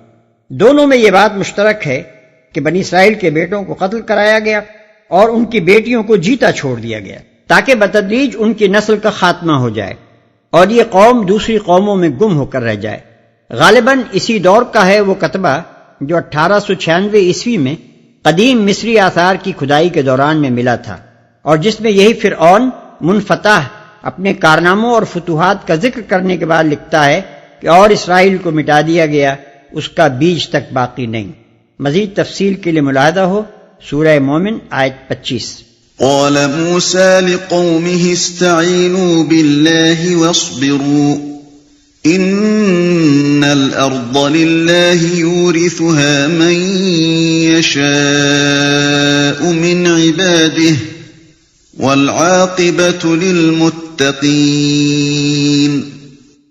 دونوں میں یہ بات مشترک ہے کہ بنی اسرائیل کے بیٹوں کو قتل کرایا گیا اور ان کی بیٹیوں کو جیتا چھوڑ دیا گیا تاکہ بتدریج ان کی نسل کا خاتمہ ہو جائے اور یہ قوم دوسری قوموں میں گم ہو کر رہ جائے. غالباً اسی دور کا ہے وہ کتبہ جو 1896 عیسوی میں قدیم مصری آثار کی کھدائی کے دوران میں ملا تھا اور جس میں یہی فرعون منفتح اپنے کارناموں اور فتوحات کا ذکر کرنے کے بعد لکھتا ہے کہ اور اسرائیل کو مٹا دیا گیا، اس کا بیج تک باقی نہیں. مزید تفصیل کے لیے ملاحظہ ہو سورہ مومن آیت 25. قال موسى لقومه استعينوا بالله واصبروا ان الارض لله يورثها من يشاء من عباده والعاقبة للمتقين.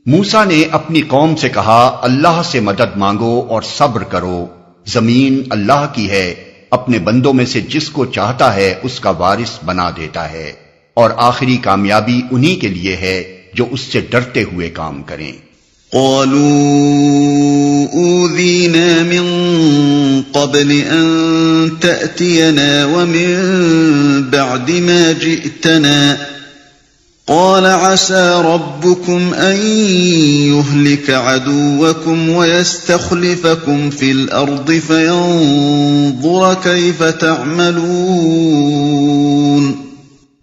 موسیٰ نے اپنی قوم سے کہا اللہ سے مدد مانگو اور صبر کرو، زمین اللہ کی ہے، اپنے بندوں میں سے جس کو چاہتا ہے اس کا وارث بنا دیتا ہے، اور آخری کامیابی انہی کے لیے ہے جو اس سے ڈرتے ہوئے کام کریں. قالوا اوذینا من قبل ان تأتینا ومن بعد ما جئتنا قال عسى ربكم ان يهلك عدوكم ويستخلفكم في الارض فينظر كيف تعملون.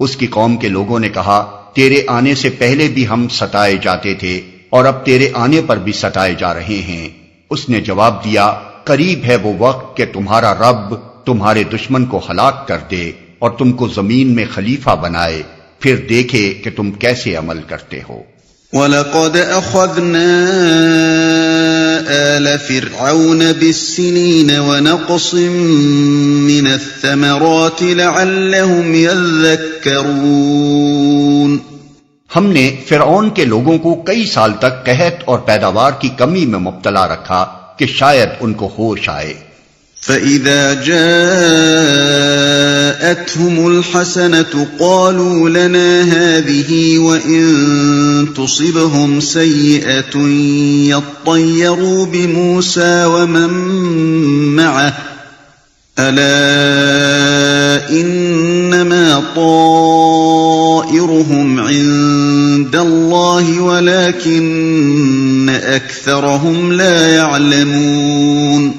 اس کی قوم کے لوگوں نے کہا تیرے آنے سے پہلے بھی ہم ستائے جاتے تھے اور اب تیرے آنے پر بھی ستائے جا رہے ہیں. اس نے جواب دیا قریب ہے وہ وقت کہ تمہارا رب تمہارے دشمن کو ہلاک کر دے اور تم کو زمین میں خلیفہ بنائے، پھر دیکھے کہ تم کیسے عمل کرتے ہو۔ وَلَقَدْ أَخَذْنَا آلَ فِرْعَوْنَ بِالسِّنِينَ وَنَقْصٍ مِّنَ الثَّمَرَاتِ لَعَلَّهُمْ يَذَّكَّرُونَ، ہم نے فرعون کے لوگوں کو کئی سال تک قحط اور پیداوار کی کمی میں مبتلا رکھا کہ شاید ان کو ہوش آئے۔ فَإِذَا جَاءَتْهُمُ الْحَسَنَةُ قَالُوا لَنَا هَٰذِهِ وَإِن تُصِبْهُمْ سَيِّئَةٌ يَطَّيَّرُوا بِمُوسَىٰ وَمَن مَّعَهُ أَلَا إِنَّمَا طَائِرُهُمْ عِندَ اللَّهِ وَلَٰكِنَّ أَكْثَرَهُمْ لَا يَعْلَمُونَ۔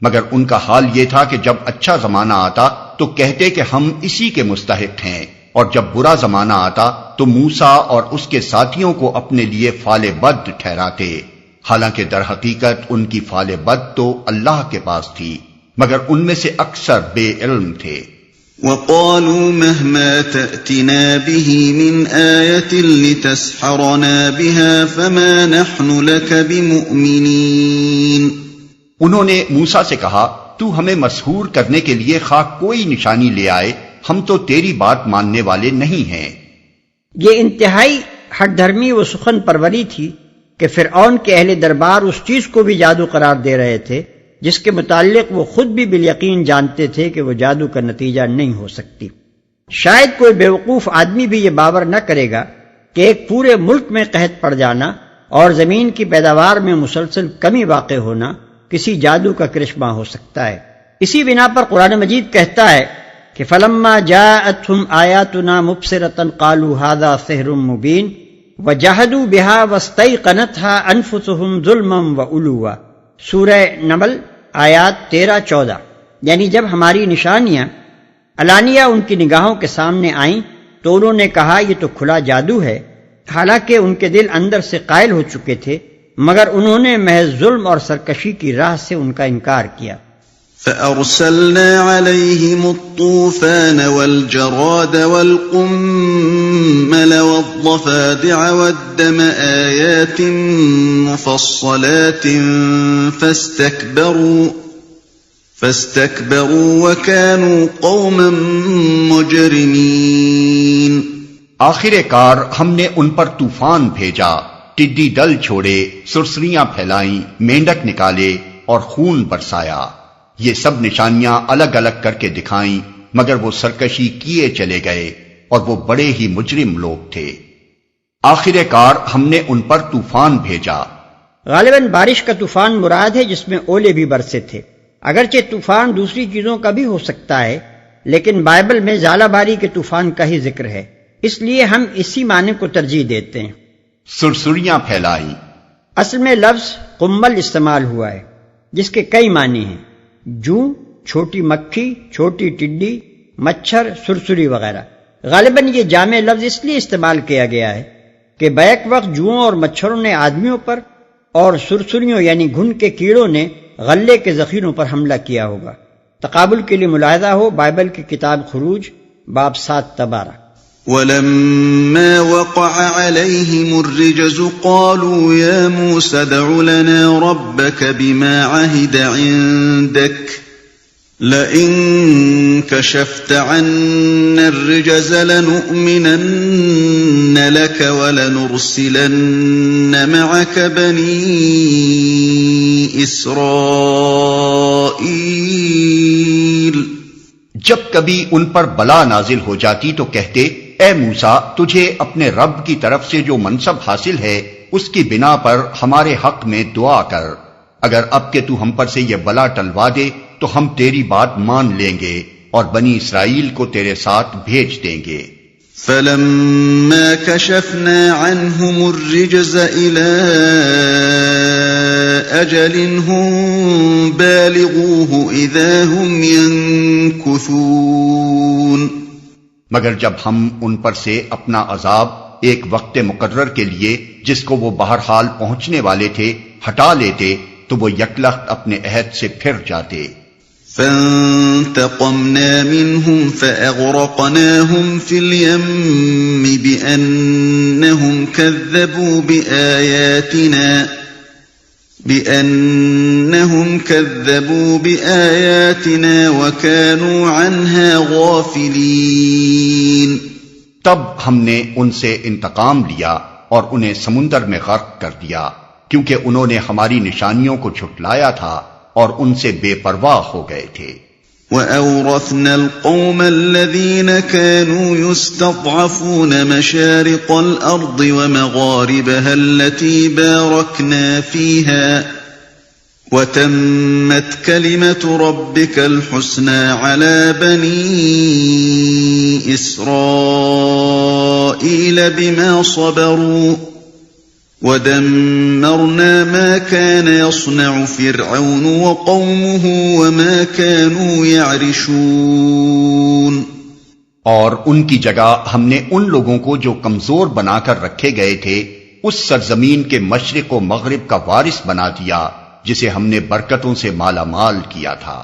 مگر ان کا حال یہ تھا کہ جب اچھا زمانہ آتا تو کہتے کہ ہم اسی کے مستحق ہیں، اور جب برا زمانہ آتا تو موسیٰ اور اس کے ساتھیوں کو اپنے لیے فال بد ٹھہراتے، حالانکہ در حقیقت ان کی فال بد تو اللہ کے پاس تھی، مگر ان میں سے اکثر بے علم تھے۔ وَقَالُوا مَهْمَا تَأْتِنَا بِهِ مِنْ آيَةٍ لِتَسْحَرَنَا بِهَا فَمَا نَحْنُ لَكَ بِمُؤْمِنِينَ۔ انہوں نے موسیٰ سے کہا، تو ہمیں مسحور کرنے کے لیے خواہ کوئی نشانی لے آئے، ہم تو تیری بات ماننے والے نہیں ہیں۔ یہ انتہائی ہٹ دھرمی و سخن پروری تھی کہ فرعون کے اہل دربار اس چیز کو بھی جادو قرار دے رہے تھے جس کے متعلق وہ خود بھی بالیقین جانتے تھے کہ وہ جادو کا نتیجہ نہیں ہو سکتی۔ شاید کوئی بیوقوف آدمی بھی یہ باور نہ کرے گا کہ ایک پورے ملک میں قحط پڑ جانا اور زمین کی پیداوار میں مسلسل کمی واقع ہونا کسی جادو کا کرشمہ ہو سکتا ہے۔ اسی بنا پر قرآن مجید کہتا ہے کہ فَلَمَّا جَاءَتْهُمْ آيَاتُنَا مُبْصِرَةً قَالُوا هَذَا سِحْرٌ مُبِينٌ وَجَحَدُوا بِهَا وَاسْتَيْقَنَتْهَا أَنفُسُهُمْ ظُلْمًا وَعُلُوًّا۔ سورہ نمل آیات 13-14۔ یعنی جب ہماری نشانیاں علانیہ ان کی نگاہوں کے سامنے آئیں تو انہوں نے کہا یہ تو کھلا جادو ہے، حالانکہ ان کے دل اندر سے قائل ہو چکے تھے، مگر انہوں نے محض ظلم اور سرکشی کی راہ سے ان کا انکار کیا۔ فَأَرْسَلْنَا عَلَيْهِمُ الطُّوفَانَ وَالْجَرَادَ وَالْقُمَّلَ وَالضَّفَادِعَ وَالدَّمَ آيَاتٍ مُفَصَّلَاتٍ فَاسْتَكْبَرُوا وَكَانُوا قَوْمًا مُجْرِمِينَ۔ آخر کار ہم نے ان پر طوفان بھیجا، ٹڈی دل چھوڑے، سرسریاں پھیلائیں، مینڈک نکالے اور خون برسایا۔ یہ سب نشانیاں الگ الگ کر کے دکھائیں، مگر وہ سرکشی کیے چلے گئے اور وہ بڑے ہی مجرم لوگ تھے۔ آخر کار ہم نے ان پر طوفان بھیجا۔ غالباً بارش کا طوفان مراد ہے جس میں اولے بھی برسے تھے۔ اگرچہ طوفان دوسری چیزوں کا بھی ہو سکتا ہے، لیکن بائبل میں ژالہ باری کے طوفان کا ہی ذکر ہے، اس لیے ہم اسی معنی کو ترجیح دیتے ہیں۔ سرسریاں پھیلائیں، اصل میں لفظ قمل استعمال ہوا ہے جس کے کئی معنی ہیں، جوں، چھوٹی مکھی، چھوٹی ٹڈی، مچھر، سرسری وغیرہ۔ غالباً یہ جامع لفظ اس لیے استعمال کیا گیا ہے کہ بیک وقت جوؤں اور مچھروں نے آدمیوں پر اور سرسریوں یعنی گھن کے کیڑوں نے غلے کے ذخیروں پر حملہ کیا ہوگا۔ تقابل کے لیے ملاحظہ ہو بائبل کی کتاب خروج باب 7-12۔ وَلَمَّا وَقَعَ عَلَيْهِمُ الرِّجْزُ قَالُوا يَا مُوسَى ادْعُ لَنَا رَبَّكَ بِمَا عَهِدَ عِندَكَ لَئِن كَشَفْتَ عَنَّا الرِّجْزَ لَنُؤْمِنَنَّ لَكَ وَلَنُرْسِلَنَّ مَعَكَ بَنِي إِسْرَائِيلَ۔ جب کبھی ان پر بلا نازل ہو جاتی تو کہتے، اے موسیٰ تجھے اپنے رب کی طرف سے جو منصب حاصل ہے اس کی بنا پر ہمارے حق میں دعا کر، اگر اب کہ تو ہم پر سے یہ بلا ٹلوا دے تو ہم تیری بات مان لیں گے اور بنی اسرائیل کو تیرے ساتھ بھیج دیں گے۔ فَلَمَّا كَشَفْنَا عَنْهُمُ الرِّجْزَ إِلَىٰ أَجَلٍ هُمْ بَالِغُوهُ إِذَا هُمْ يَنكُثُونَ۔ مگر جب ہم ان پر سے اپنا عذاب ایک وقت مقرر کے لیے جس کو وہ بہرحال پہنچنے والے تھے ہٹا لیتے تو وہ یکلخت اپنے عہد سے پھر جاتے۔ فانتقمنا منهم فأغرقناهم في اليم بأنهم كذبوا بآياتنا وكانوا عنها غافلين. تب ہم نے ان سے انتقام لیا اور انہیں سمندر میں غرق کر دیا، کیونکہ انہوں نے ہماری نشانیوں کو جھٹلایا تھا اور ان سے بے پرواہ ہو گئے تھے. وَأَوْرَثْنَا الْقَوْمَ الَّذِينَ كَانُوا يُسْتَضْعَفُونَ مَشَارِقَ الْأَرْضِ وَمَغَارِبَهَا الَّتِي بَارَكْنَا فِيهَا وَتَمَّتْ كَلِمَةُ رَبِّكَ الْحُسْنَى عَلَى بَنِي إِسْرَائِيلَ بِمَا صَبَرُوا وَدَمَّرْنَا مَا كَانَ يَصْنَعُ فِرْعَوْنُ وَقَوْمُهُ وَمَا كَانُوا يَعْرِشُونَ. اور ان کی جگہ ہم نے ان لوگوں کو جو کمزور بنا کر رکھے گئے تھے اس سرزمین کے مشرق و مغرب کا وارث بنا دیا جسے ہم نے برکتوں سے مالا مال کیا تھا.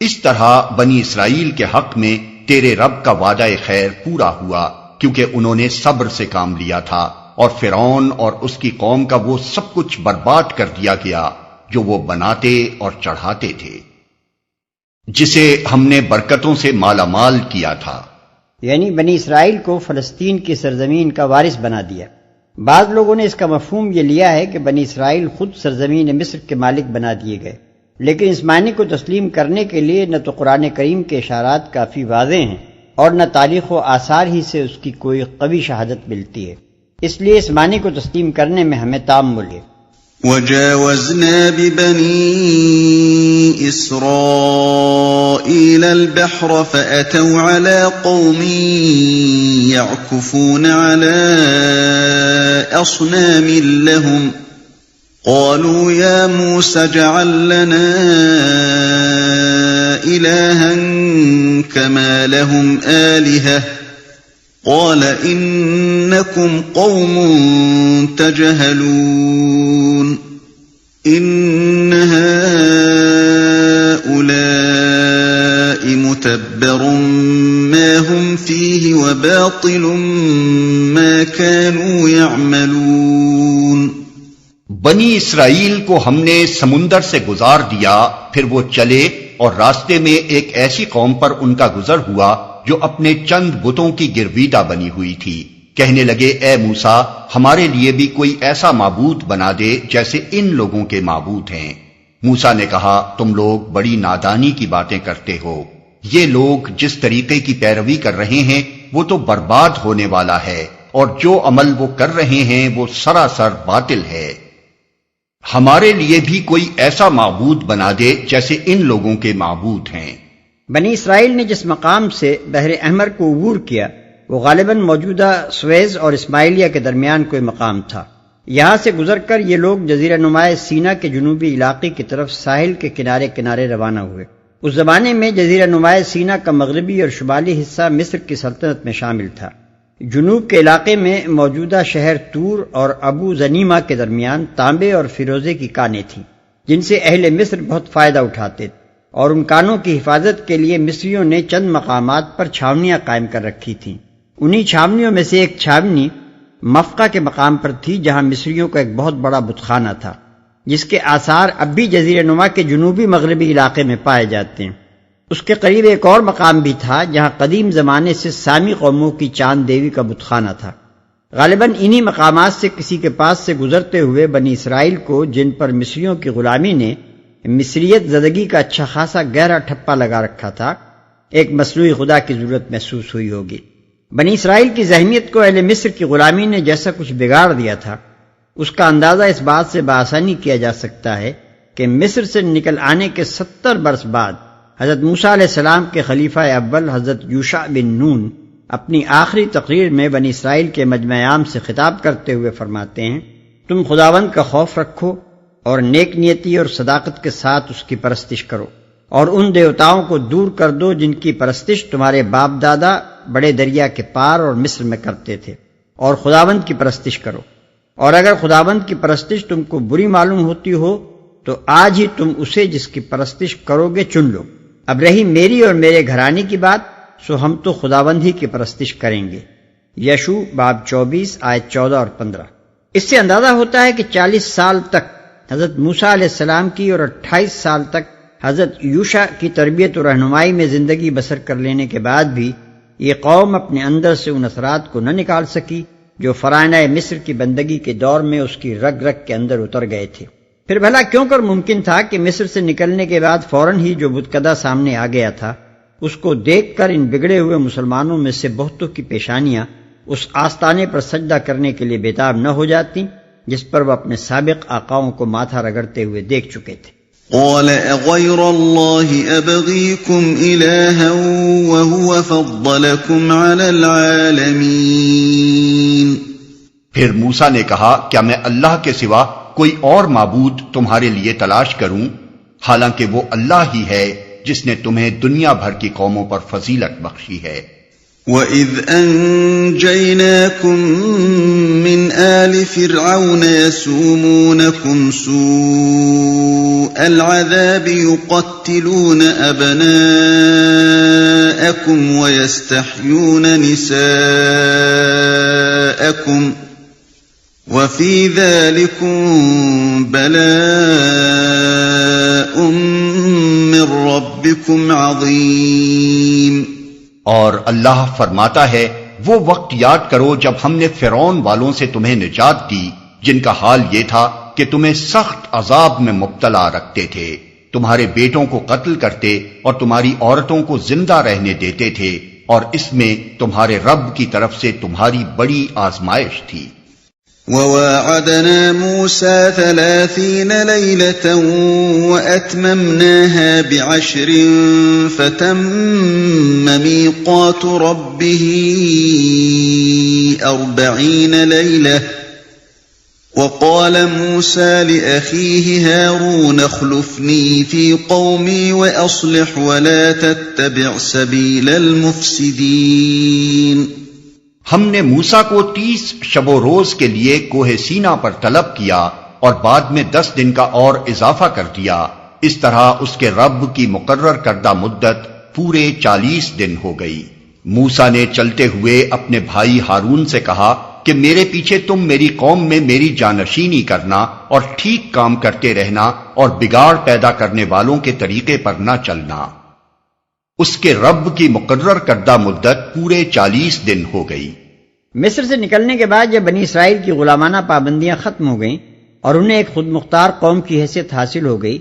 اس طرح بنی اسرائیل کے حق میں تیرے رب کا وعدہ خیر پورا ہوا، کیونکہ انہوں نے صبر سے کام لیا تھا، اور فرعون اور اس کی قوم کا وہ سب کچھ برباد کر دیا گیا جو وہ بناتے اور چڑھاتے تھے، جسے ہم نے برکتوں سے مالا مال کیا تھا. یعنی بنی اسرائیل کو فلسطین کی سرزمین کا وارث بنا دیا. بعض لوگوں نے اس کا مفہوم یہ لیا ہے کہ بنی اسرائیل خود سرزمین مصر کے مالک بنا دیے گئے، لیکن اس معنی کو تسلیم کرنے کے لیے نہ تو قرآن کریم کے اشارات کافی واضح ہیں اور نہ تاریخ و آثار ہی سے اس کی کوئی قوی شہادت ملتی ہے. اس لیے اس معنی کو تسلیم کرنے میں ہمیں تامل ہے. وَجَاوَزْنَا بِبَنِي إِسْرَائِيلَ الْبَحْرَ فَأَتَوْا عَلَى قَوْمٍ يَعْكُفُونَ عَلَى أَصْنَامٍ لَهُمْ قَالُوا يَا مُوسَى اجْعَل لَّنَا إِلَٰهًا كَمَا لَهُمْ آلِهَةٌ قال إنكم قوم تجهلون إن هؤلاء متبر ما هم فيه وباطل ما كانوا يعملون. بنی اسرائیل کو ہم نے سمندر سے گزار دیا، پھر وہ چلے اور راستے میں ایک ایسی قوم پر ان کا گزر ہوا جو اپنے چند بتوں کی گرویدہ بنی ہوئی تھی. کہنے لگے اے موسیٰ ہمارے لیے بھی کوئی ایسا معبود بنا دے جیسے ان لوگوں کے معبود ہیں. موسیٰ نے کہا تم لوگ بڑی نادانی کی باتیں کرتے ہو، یہ لوگ جس طریقے کی پیروی کر رہے ہیں وہ تو برباد ہونے والا ہے، اور جو عمل وہ کر رہے ہیں وہ سراسر باطل ہے. ہمارے لیے بھی کوئی ایسا معبود بنا دے جیسے ان لوگوں کے معبود ہیں. بنی اسرائیل نے جس مقام سے بحر احمر کو عبور کیا وہ غالباً موجودہ سویز اور اسماعیلیہ کے درمیان کوئی مقام تھا. یہاں سے گزر کر یہ لوگ جزیرہ نما سینا کے جنوبی علاقے کی طرف ساحل کے کنارے کنارے روانہ ہوئے. اس زمانے میں جزیرہ نما سینا کا مغربی اور شمالی حصہ مصر کی سلطنت میں شامل تھا. جنوب کے علاقے میں موجودہ شہر تور اور ابو زنیمہ کے درمیان تانبے اور فیروزے کی کانیں تھیں جن سے اہل مصر بہت فائدہ اٹھاتے تھے، اور ان کانوں کی حفاظت کے لیے مصریوں نے چند مقامات پر چھاونیاں قائم کر رکھی تھیں. انہی چھاونیوں میں سے ایک چھاونی مفقہ کے مقام پر تھی جہاں مصریوں کا ایک بہت بڑا بت خانہ تھا جس کے آثار اب بھی جزیرہ نما کے جنوبی مغربی علاقے میں پائے جاتے ہیں. اس کے قریب ایک اور مقام بھی تھا جہاں قدیم زمانے سے سامی قوموں کی چاند دیوی کا بت خانہ تھا. غالباً انہی مقامات سے کسی کے پاس سے گزرتے ہوئے بنی اسرائیل کو جن پر مصریوں کی غلامی نے مصریت زدگی کا اچھا خاصا گہرا ٹھپا لگا رکھا تھا، ایک مصنوعی خدا کی ضرورت محسوس ہوئی ہوگی. بنی اسرائیل کی ذہنیت کو اہل مصر کی غلامی نے جیسا کچھ بگاڑ دیا تھا اس کا اندازہ اس بات سے بآسانی کیا جا سکتا ہے کہ مصر سے نکل آنے کے 70 برس بعد حضرت موسیٰ علیہ السلام کے خلیفہ اول حضرت یوشع بن نون اپنی آخری تقریر میں بنی اسرائیل کے مجمع عام سے خطاب کرتے ہوئے فرماتے ہیں تم خداوند کا خوف رکھو اور نیک نیتی اور صداقت کے ساتھ اس کی پرستش کرو، اور ان دیوتاؤں کو دور کر دو جن کی پرستش تمہارے باپ دادا بڑے دریا کے پار اور مصر میں کرتے تھے، اور خداوند کی پرستش کرو. اور اگر خداوند کی پرستش تم کو بری معلوم ہوتی ہو تو آج ہی تم اسے جس کی پرستش کرو گے چن لو، اب رہی میری اور میرے گھرانے کی بات، سو ہم تو خداوند ہی کی پرستش کریں گے۔ یشوع باب 24 آیت 14 اور 15۔ اس سے اندازہ ہوتا ہے کہ 40 سال تک حضرت موسیٰ علیہ السلام کی اور 28 سال تک حضرت یوشع کی تربیت و رہنمائی میں زندگی بسر کر لینے کے بعد بھی یہ قوم اپنے اندر سے ان اثرات کو نہ نکال سکی جو فرعونہ مصر کی بندگی کے دور میں اس کی رگ رگ کے اندر اتر گئے تھے۔ پھر بھلا کیوں کر ممکن تھا کہ مصر سے نکلنے کے بعد فوراً ہی جو بتکدہ سامنے آ گیا تھا اس کو دیکھ کر ان بگڑے ہوئے مسلمانوں میں سے بہتوں کی پیشانیاں اس آستانے پر سجدہ کرنے کے لیے بےتاب نہ ہو جاتی جس پر وہ اپنے سابق آقاؤں کو ماتھا رگڑتے ہوئے دیکھ چکے تھے۔ قال اغير الله ابغيكم الها وهو فضلكم على العالمين۔ پھر موسیٰ نے کہا کیا میں اللہ کے سوا کوئی اور معبود تمہارے لیے تلاش کروں، حالانکہ وہ اللہ ہی ہے جس نے تمہیں دنیا بھر کی قوموں پر فضیلت بخشی ہے۔ وَإِذْ أَنْجَيْنَاكُمْ مِنْ آلِ فِرْعَوْنَ يَسُومُونَكُمْ سُوءَ الْعَذَابِ يُقَتِّلُونَ أَبْنَاءَكُمْ وَيَسْتَحْيُونَ نِسَاءَكُمْ وَفِي ذَلِكُمْ بَلَاءٌ مِّن رَّبِّكُمْ عَظِيمٌ۔ اور اللہ فرماتا ہے وہ وقت یاد کرو جب ہم نے فرعون والوں سے تمہیں نجات دی جن کا حال یہ تھا کہ تمہیں سخت عذاب میں مبتلا رکھتے تھے، تمہارے بیٹوں کو قتل کرتے اور تمہاری عورتوں کو زندہ رہنے دیتے تھے، اور اس میں تمہارے رب کی طرف سے تمہاری بڑی آزمائش تھی۔ وَوَاعَدْنَا مُوسَى 30 لَيْلَةً وَأَتْمَمْنَاهَا ب10 فَتَمَّ مِيقَاتُ رَبِّهِ 40 لَيْلَةً وَقَالَ مُوسَى لِأَخِيهِ هَارُونَ اخْلُفْنِي فِي قَوْمِي وَأَصْلِحْ وَلَا تَتَّبِعْ سَبِيلَ الْمُفْسِدِينَ۔ ہم نے موسیٰ کو 30 شب و روز کے لیے کوہ سینا پر طلب کیا اور بعد میں 10 دن کا اور اضافہ کر دیا، اس طرح اس کے رب کی مقرر کردہ مدت پورے 40 دن ہو گئی۔ موسیٰ نے چلتے ہوئے اپنے بھائی ہارون سے کہا کہ میرے پیچھے تم میری قوم میں میری جانشینی کرنا اور ٹھیک کام کرتے رہنا اور بگاڑ پیدا کرنے والوں کے طریقے پر نہ چلنا۔ اس کے رب کی مقرر کردہ مدت پورے 40 دن ہو گئی۔ مصر سے نکلنے کے بعد جب بنی اسرائیل کی غلامانہ پابندیاں ختم ہو گئیں اور انہیں ایک خود مختار قوم کی حیثیت حاصل ہو گئی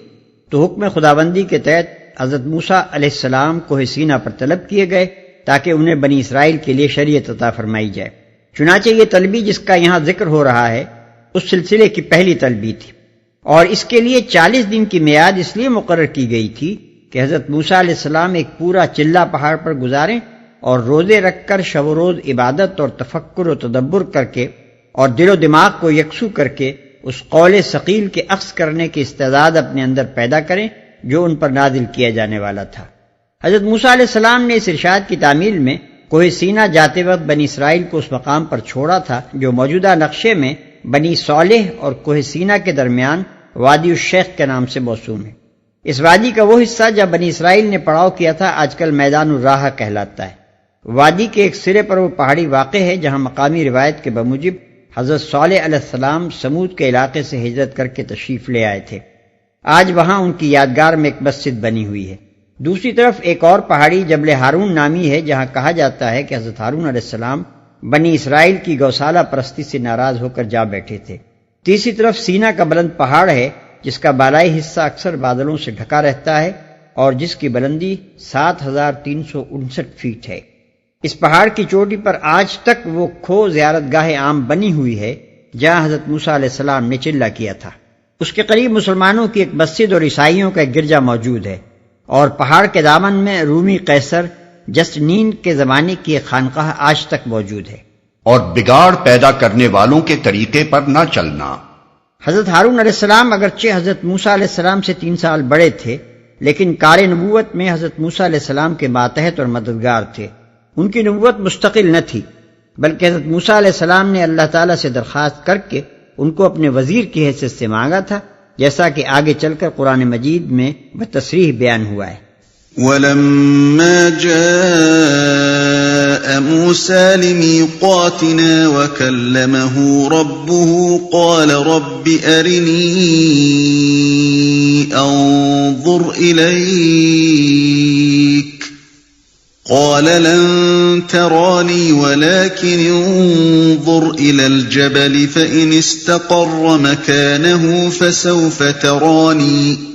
تو حکم خداوندی کے تحت حضرت موسیٰ علیہ السلام کوہ سینا پر طلب کیے گئے تاکہ انہیں بنی اسرائیل کے لیے شریعت عطا فرمائی جائے۔ چنانچہ یہ طلبی جس کا یہاں ذکر ہو رہا ہے اس سلسلے کی پہلی طلبی تھی، اور اس کے لیے 40 دن کی میعاد اس لیے مقرر کی گئی تھی کہ حضرت موسیٰ علیہ السلام ایک پورا چلہ پہاڑ پر گزاریں اور روزے رکھ کر شب و روز عبادت اور تفکر و تدبر کر کے اور دل و دماغ کو یکسو کر کے اس قول ثقیل کے اخذ کرنے کی استعداد اپنے اندر پیدا کریں جو ان پر نازل کیا جانے والا تھا۔ حضرت موسیٰ علیہ السلام نے اس ارشاد کی تعمیل میں کوہ سینا جاتے وقت بنی اسرائیل کو اس مقام پر چھوڑا تھا جو موجودہ نقشے میں بنی صالح اور کوہ سینا کے درمیان وادی الشیخ کے نام سے موسوم ہے۔ اس وادی کا وہ حصہ جب بنی اسرائیل نے پڑاؤ کیا تھا آج کل میدان الراحہ کہلاتا ہے۔ وادی کے ایک سرے پر وہ پہاڑی واقع ہے جہاں مقامی روایت کے بموجب حضرت صالح علیہ السلام سمود کے علاقے سے ہجرت کر کے تشریف لے آئے تھے۔ آج وہاں ان کی یادگار میں ایک مسجد بنی ہوئی ہے۔ دوسری طرف ایک اور پہاڑی جبل ہارون نامی ہے جہاں کہا جاتا ہے کہ حضرت ہارون علیہ السلام بنی اسرائیل کی گوسالہ پرستی سے ناراض ہو کر جا بیٹھے تھے۔ تیسری طرف سینا کا بلند پہاڑ ہے جس کا بالائی حصہ اکثر بادلوں سے ڈھکا رہتا ہے اور جس کی بلندی 7359 فیٹ ہے۔ اس پہاڑ کی چوٹی پر آج تک وہ کھو زیارت گاہ عام بنی ہوئی ہے جہاں حضرت موسیٰ علیہ السلام نے چلہ کیا تھا۔ اس کے قریب مسلمانوں کی ایک مسجد اور عیسائیوں کا ایک گرجا موجود ہے، اور پہاڑ کے دامن میں رومی قیصر جسٹنین کے زمانے کی ایک خانقاہ آج تک موجود ہے۔ اور بگاڑ پیدا کرنے والوں کے طریقے پر نہ چلنا۔ حضرت ہارون علیہ السلام اگرچہ حضرت موسیٰ علیہ السلام سے 3 سال بڑے تھے لیکن کار نبوت میں حضرت موسیٰ علیہ السلام کے ماتحت اور مددگار تھے۔ ان کی نبوت مستقل نہ تھی بلکہ حضرت موسیٰ علیہ السلام نے اللہ تعالیٰ سے درخواست کر کے ان کو اپنے وزیر کی حیثیت سے مانگا تھا، جیسا کہ آگے چل کر قرآن مجید میں بتصریح بیان ہوا ہے۔ ولما جاء موسى لميقاتنا وكلمه ربه قال رب أرني أنظر إليك قال لن تراني ولكن انظر إلى الجبل فإن استقر مكانه فسوف تراني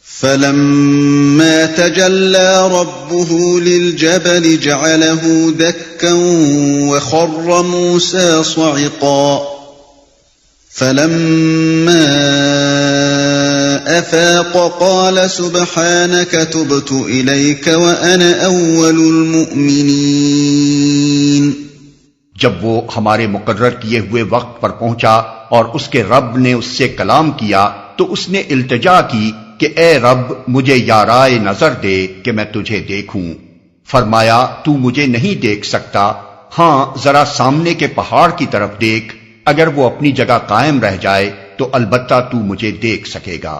فلما تجلى ربه للجبل جعله دكا وخر موسى صعقا فلما أفاق قال سبحانك تبت إليك وأنا أول المؤمنين. جب وہ ہمارے مقرر کیے ہوئے وقت پر پہنچا اور اس کے رب نے اس سے کلام کیا تو اس نے التجا کی کہ اے رب مجھے یارائے نظر دے کہ میں تجھے دیکھوں. فرمایا تو مجھے نہیں دیکھ سکتا، ہاں ذرا سامنے کے پہاڑ کی طرف دیکھ، اگر وہ اپنی جگہ قائم رہ جائے تو البتہ تو مجھے دیکھ سکے گا.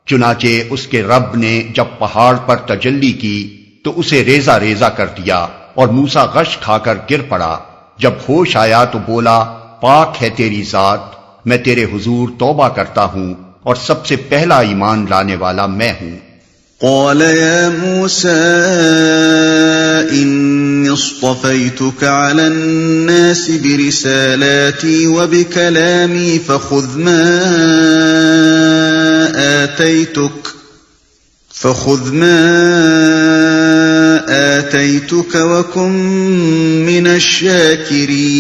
چنانچہ اس کے رب نے جب پہاڑ پر تجلی کی تو اسے ریزہ ریزہ کر دیا اور موسیٰ غش کھا کر گر پڑا. جب ہوش آیا تو بولا پاک ہے تیری ذات، میں تیرے حضور توبہ کرتا ہوں اور سب سے پہلا ایمان لانے والا میں ہوں. قال يا موسى إني اصطفيتك على الناس برسالاتي وبكلامي فخذ ما آتيتك وكن من الشاكرين.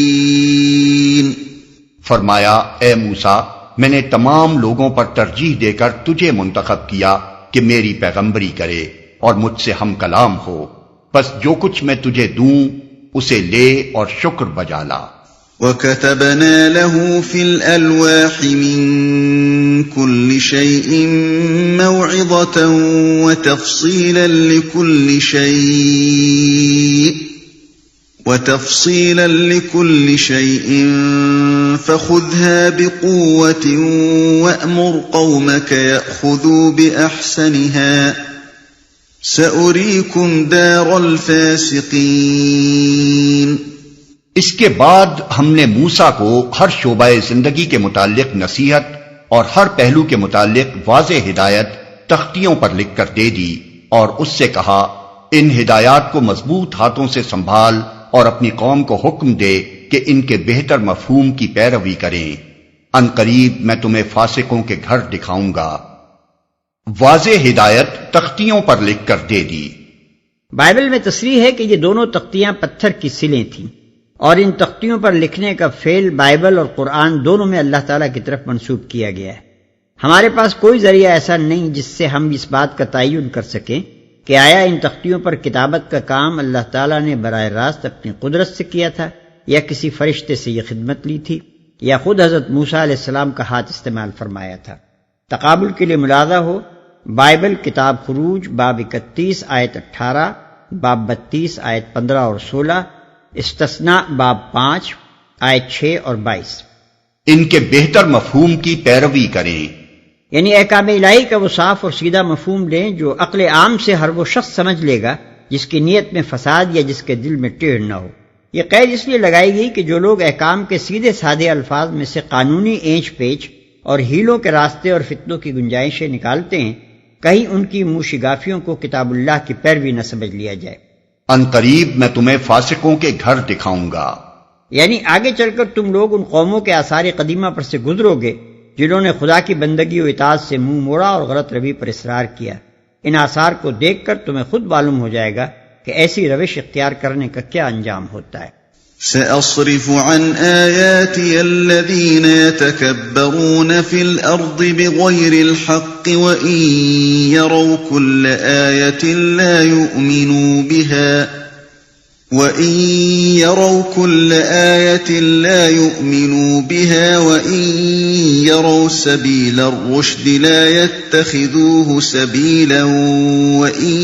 فرمایا اے موسیٰ میں نے تمام لوگوں پر ترجیح دے کر تجھے منتخب کیا کہ میری پیغمبری کرے اور مجھ سے ہم کلام ہو، بس جو کچھ میں تجھے دوں اسے لے اور شکر بجا لا. وَكَتَبْنَا لَهُ فِي الْأَلْوَاحِ مِنْ كُلِّ شَيْءٍ مَوْعِظَةً وَتَفْصِيلًا لِكُلِّ شَيْءٍ فَخُذْهَا بِقُوَّةٍ وَأْمُرْ قَوْمَكَ يَأْخُذُوا بِأَحْسَنِهَا سَأُرِيكُمْ دَارَ الْفَاسِقِينَ. اس کے بعد ہم نے موسیٰ کو ہر شعبہ زندگی کے متعلق نصیحت اور ہر پہلو کے متعلق واضح ہدایت تختیوں پر لکھ کر دے دی اور اس سے کہا ان ہدایات کو مضبوط ہاتھوں سے سنبھال اور اپنی قوم کو حکم دے کہ ان کے بہتر مفہوم کی پیروی کریں. ان قریب میں تمہیں فاسقوں کے گھر دکھاؤں گا. واضح ہدایت تختیوں پر لکھ کر دے دی. بائبل میں تصریح ہے کہ یہ دونوں تختیاں پتھر کی سلیں تھیں اور ان تختیوں پر لکھنے کا فعل بائبل اور قرآن دونوں میں اللہ تعالیٰ کی طرف منسوب کیا گیا ہے. ہمارے پاس کوئی ذریعہ ایسا نہیں جس سے ہم اس بات کا تعین کر سکیں کہ آیا ان تختیوں پر کتابت کا کام اللہ تعالیٰ نے براہ راست اپنی قدرت سے کیا تھا یا کسی فرشتے سے یہ خدمت لی تھی یا خود حضرت موسیٰ علیہ السلام کا ہاتھ استعمال فرمایا تھا. تقابل کے لیے ملاحظہ ہو بائبل کتاب خروج باب 31 آیت 18، باب 32 آیت 15 اور 16، استثناء باب 5 آیت 6 اور 22. ان کے بہتر مفہوم کی پیروی کریں، یعنی احکام الہی کا وہ صاف اور سیدھا مفہوم لیں جو عقل عام سے ہر وہ شخص سمجھ لے گا جس کی نیت میں فساد یا جس کے دل میں ٹیڑھ نہ ہو. یہ قید اس لیے لگائی گئی کہ جو لوگ احکام کے سیدھے سادے الفاظ میں سے قانونی اینچ پیچ اور ہیلوں کے راستے اور فتنوں کی گنجائشیں نکالتے ہیں کہیں ان کی منہ شگافیوں کو کتاب اللہ کی پیروی نہ سمجھ لیا جائے. ان قریب میں تمہیں فاسقوں کے گھر دکھاؤں گا، یعنی آگے چل کر تم لوگ ان قوموں کے آثار قدیمہ پر سے گزرو گے جنہوں نے خدا کی بندگی و اطاعت سے منہ موڑا اور غلط روی پر اصرار کیا. ان آثار کو دیکھ کر تمہیں خود معلوم ہو جائے گا کہ ایسی روش اختیار کرنے کا کیا انجام ہوتا ہے. سأصرف عن آياتي الذين يتكبرون في الأرض بغير الحق وإن يروا كل آية لا يؤمنوا بها وإن يروا سبيل الرشد لا يتخذوه سبيلا وإن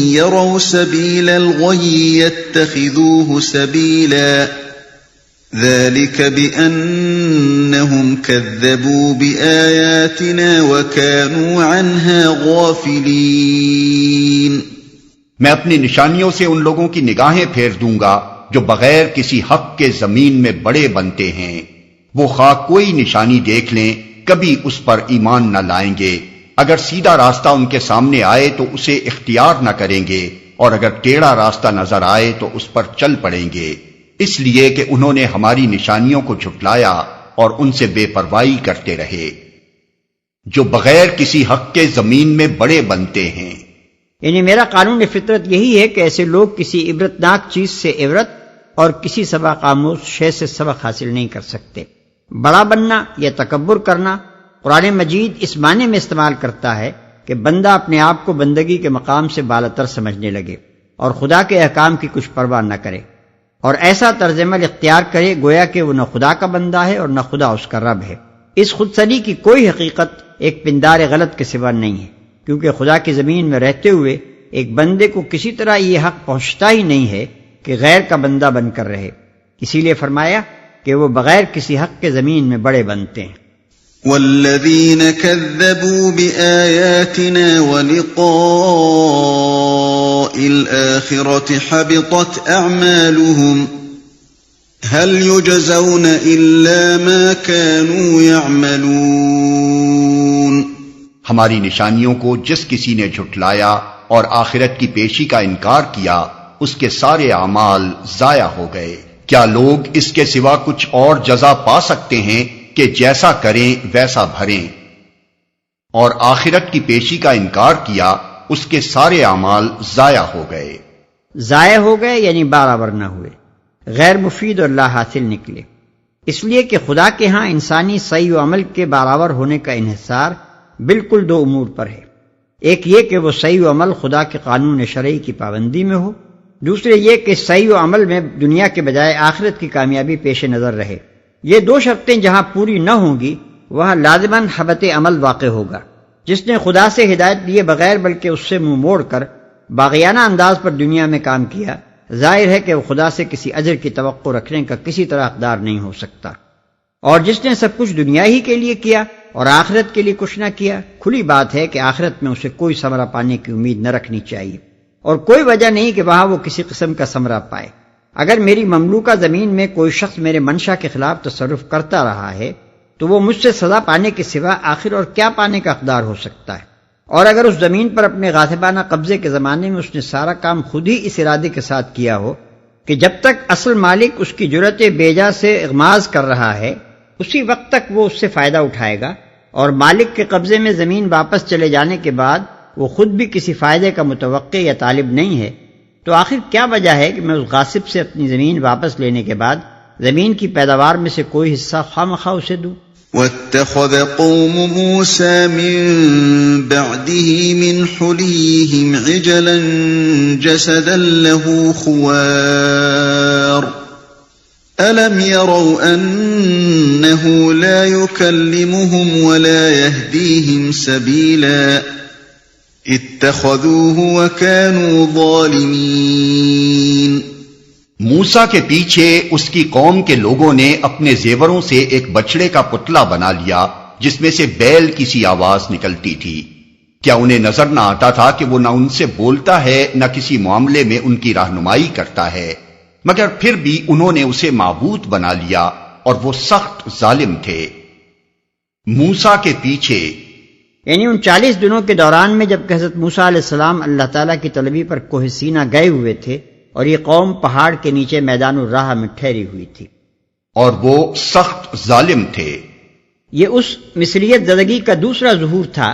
يروا سبيل الغي يتخذوه سبيلا ذلك بأنهم كذبوا بآياتنا وكانوا عنها غافلين۔ میں اپنی نشانیوں سے ان لوگوں کی نگاہیں پھیر دوں گا جو بغیر کسی حق کے زمین میں بڑے بنتے ہیں، وہ خواہ کوئی نشانی دیکھ لیں کبھی اس پر ایمان نہ لائیں گے، اگر سیدھا راستہ ان کے سامنے آئے تو اسے اختیار نہ کریں گے، اور اگر ٹیڑھا راستہ نظر آئے تو اس پر چل پڑیں گے، اس لیے کہ انہوں نے ہماری نشانیوں کو جھٹلایا اور ان سے بے پرواہی کرتے رہے۔ جو بغیر کسی حق کے زمین میں بڑے بنتے ہیں، یعنی میرا قانون فطرت یہی ہے کہ ایسے لوگ کسی عبرتناک چیز سے عبرت اور کسی سبق آموز شے سے سبق حاصل نہیں کر سکتے۔ بڑا بننا یا تکبر کرنا قرآن مجید اس معنی میں استعمال کرتا ہے کہ بندہ اپنے آپ کو بندگی کے مقام سے بالاتر سمجھنے لگے اور خدا کے احکام کی کچھ پرواہ نہ کرے، اور ایسا طرز عمل اختیار کرے گویا کہ وہ نہ خدا کا بندہ ہے اور نہ خدا اس کا رب ہے۔ اس خودسری کی کوئی حقیقت ایک پندار غلط کے سوا نہیں ہے، کیونکہ خدا کی زمین میں رہتے ہوئے ایک بندے کو کسی طرح یہ حق پہنچتا ہی نہیں ہے کہ غیر کا بندہ بن کر رہے، اسی لیے فرمایا کہ وہ بغیر کسی حق کے زمین میں بڑے بنتے ہیں۔ والذین کذبوا بآیاتنا ولقاء الآخرة حبطت اعمالهم هل يجزون الا ما كانوا يعملون۔ ہماری نشانیوں کو جس کسی نے جھٹلایا اور آخرت کی پیشی کا انکار کیا، اس کے سارے اعمال ضائع ہو گئے۔ کیا لوگ اس کے سوا کچھ اور جزا پا سکتے ہیں کہ جیسا کریں ویسا بھریں؟ اور آخرت کی پیشی کا انکار کیا، اس کے سارے اعمال ضائع ہو گئے۔ ضائع ہو گئے یعنی برابر نہ ہوئے، غیر مفید اور لا حاصل نکلے، اس لیے کہ خدا کے ہاں انسانی سعی و عمل کے برابر ہونے کا انحصار بالکل دو امور پر ہے۔ ایک یہ کہ وہ سعی و عمل خدا کے قانون شرعی کی پابندی میں ہو، دوسرے یہ کہ سعی و عمل میں دنیا کے بجائے آخرت کی کامیابی پیش نظر رہے۔ یہ دو شرطیں جہاں پوری نہ ہوں گی وہاں لازماً حبط عمل واقع ہوگا۔ جس نے خدا سے ہدایت لیے بغیر بلکہ اس سے منہ موڑ کر باغیانہ انداز پر دنیا میں کام کیا، ظاہر ہے کہ وہ خدا سے کسی اجر کی توقع رکھنے کا کسی طرح حقدار نہیں ہو سکتا، اور جس نے سب کچھ دنیا ہی کے لیے کیا اور آخرت کے لیے کچھ نہ کیا، کھلی بات ہے کہ آخرت میں اسے کوئی ثمرہ پانے کی امید نہ رکھنی چاہیے، اور کوئی وجہ نہیں کہ وہاں وہ کسی قسم کا ثمرہ پائے۔ اگر میری مملوکہ زمین میں کوئی شخص میرے منشا کے خلاف تصرف کرتا رہا ہے تو وہ مجھ سے سزا پانے کے سوا آخر اور کیا پانے کا حقدار ہو سکتا ہے؟ اور اگر اس زمین پر اپنے غاصبانہ قبضے کے زمانے میں اس نے سارا کام خود ہی اس ارادے کے ساتھ کیا ہو کہ جب تک اصل مالک اس کی جرت بیجا سے اغماز کر رہا ہے اسی وقت تک وہ اس سے فائدہ اٹھائے گا، اور مالک کے قبضے میں زمین واپس چلے جانے کے بعد وہ خود بھی کسی فائدے کا متوقع یا طالب نہیں ہے، تو آخر کیا وجہ ہے کہ میں اس غاصب سے اپنی زمین واپس لینے کے بعد زمین کی پیداوار میں سے کوئی حصہ خواہ اسے دوں؟ واتخذ قوم موسى من بعده من حليهم عجلا جسدا له خوار ألم يروا أنه لا يكلمهم ولا يهديهم سبيلا اتخذوه وكانوا ظالمين۔ موسیٰ کے پیچھے اس کی قوم کے لوگوں نے اپنے زیوروں سے ایک بچڑے کا پتلا بنا لیا جس میں سے بیل کی سی آواز نکلتی تھی۔ کیا انہیں نظر نہ آتا تھا کہ وہ نہ ان سے بولتا ہے نہ کسی معاملے میں ان کی رہنمائی کرتا ہے؟ مگر پھر بھی انہوں نے اسے معبود بنا لیا اور وہ سخت ظالم تھے۔ موسیٰ کے پیچھے یعنی ان 40 دنوں کے دوران میں جب کہ حضرت موسیٰ علیہ السلام اللہ تعالیٰ کی طلبی پر کوہ سینا گئے ہوئے تھے اور یہ قوم پہاڑ کے نیچے میدان الراہ میں ٹھہری ہوئی تھی، اور وہ سخت ظالم تھے۔ یہ اس مصریت زدگی کا دوسرا ظہور تھا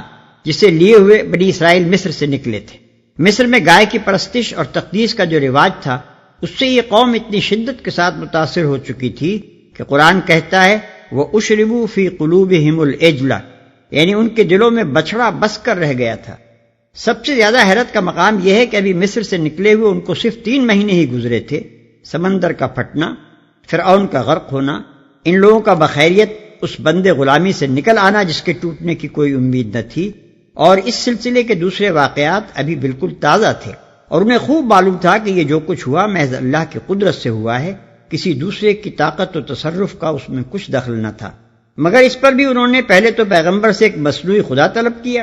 جسے لیے ہوئے بنی اسرائیل مصر سے نکلے تھے۔ مصر میں گائے کی پرستش اور تقدیس کا جو رواج تھا اس سے یہ قوم اتنی شدت کے ساتھ متاثر ہو چکی تھی کہ قرآن کہتا ہے وَأُشْرِبُوا فِي قُلُوبِهِمُ الْعِجْلَ، یعنی ان کے دلوں میں بچڑا بس کر رہ گیا تھا۔ سب سے زیادہ حیرت کا مقام یہ ہے کہ ابھی مصر سے نکلے ہوئے ان کو صرف 3 مہینے ہی گزرے تھے۔ سمندر کا پھٹنا، فرعون کا غرق ہونا، ان لوگوں کا بخیریت اس بند غلامی سے نکل آنا جس کے ٹوٹنے کی کوئی امید نہ تھی، اور اس سلسلے کے دوسرے واقعات ابھی بالکل تازہ تھے، اور انہیں خوب معلوم تھا کہ یہ جو کچھ ہوا محض اللہ کی قدرت سے ہوا ہے، کسی دوسرے کی طاقت و تصرف کا اس میں کچھ دخل نہ تھا، مگر اس پر بھی انہوں نے پہلے تو پیغمبر سے ایک مصنوعی خدا طلب کیا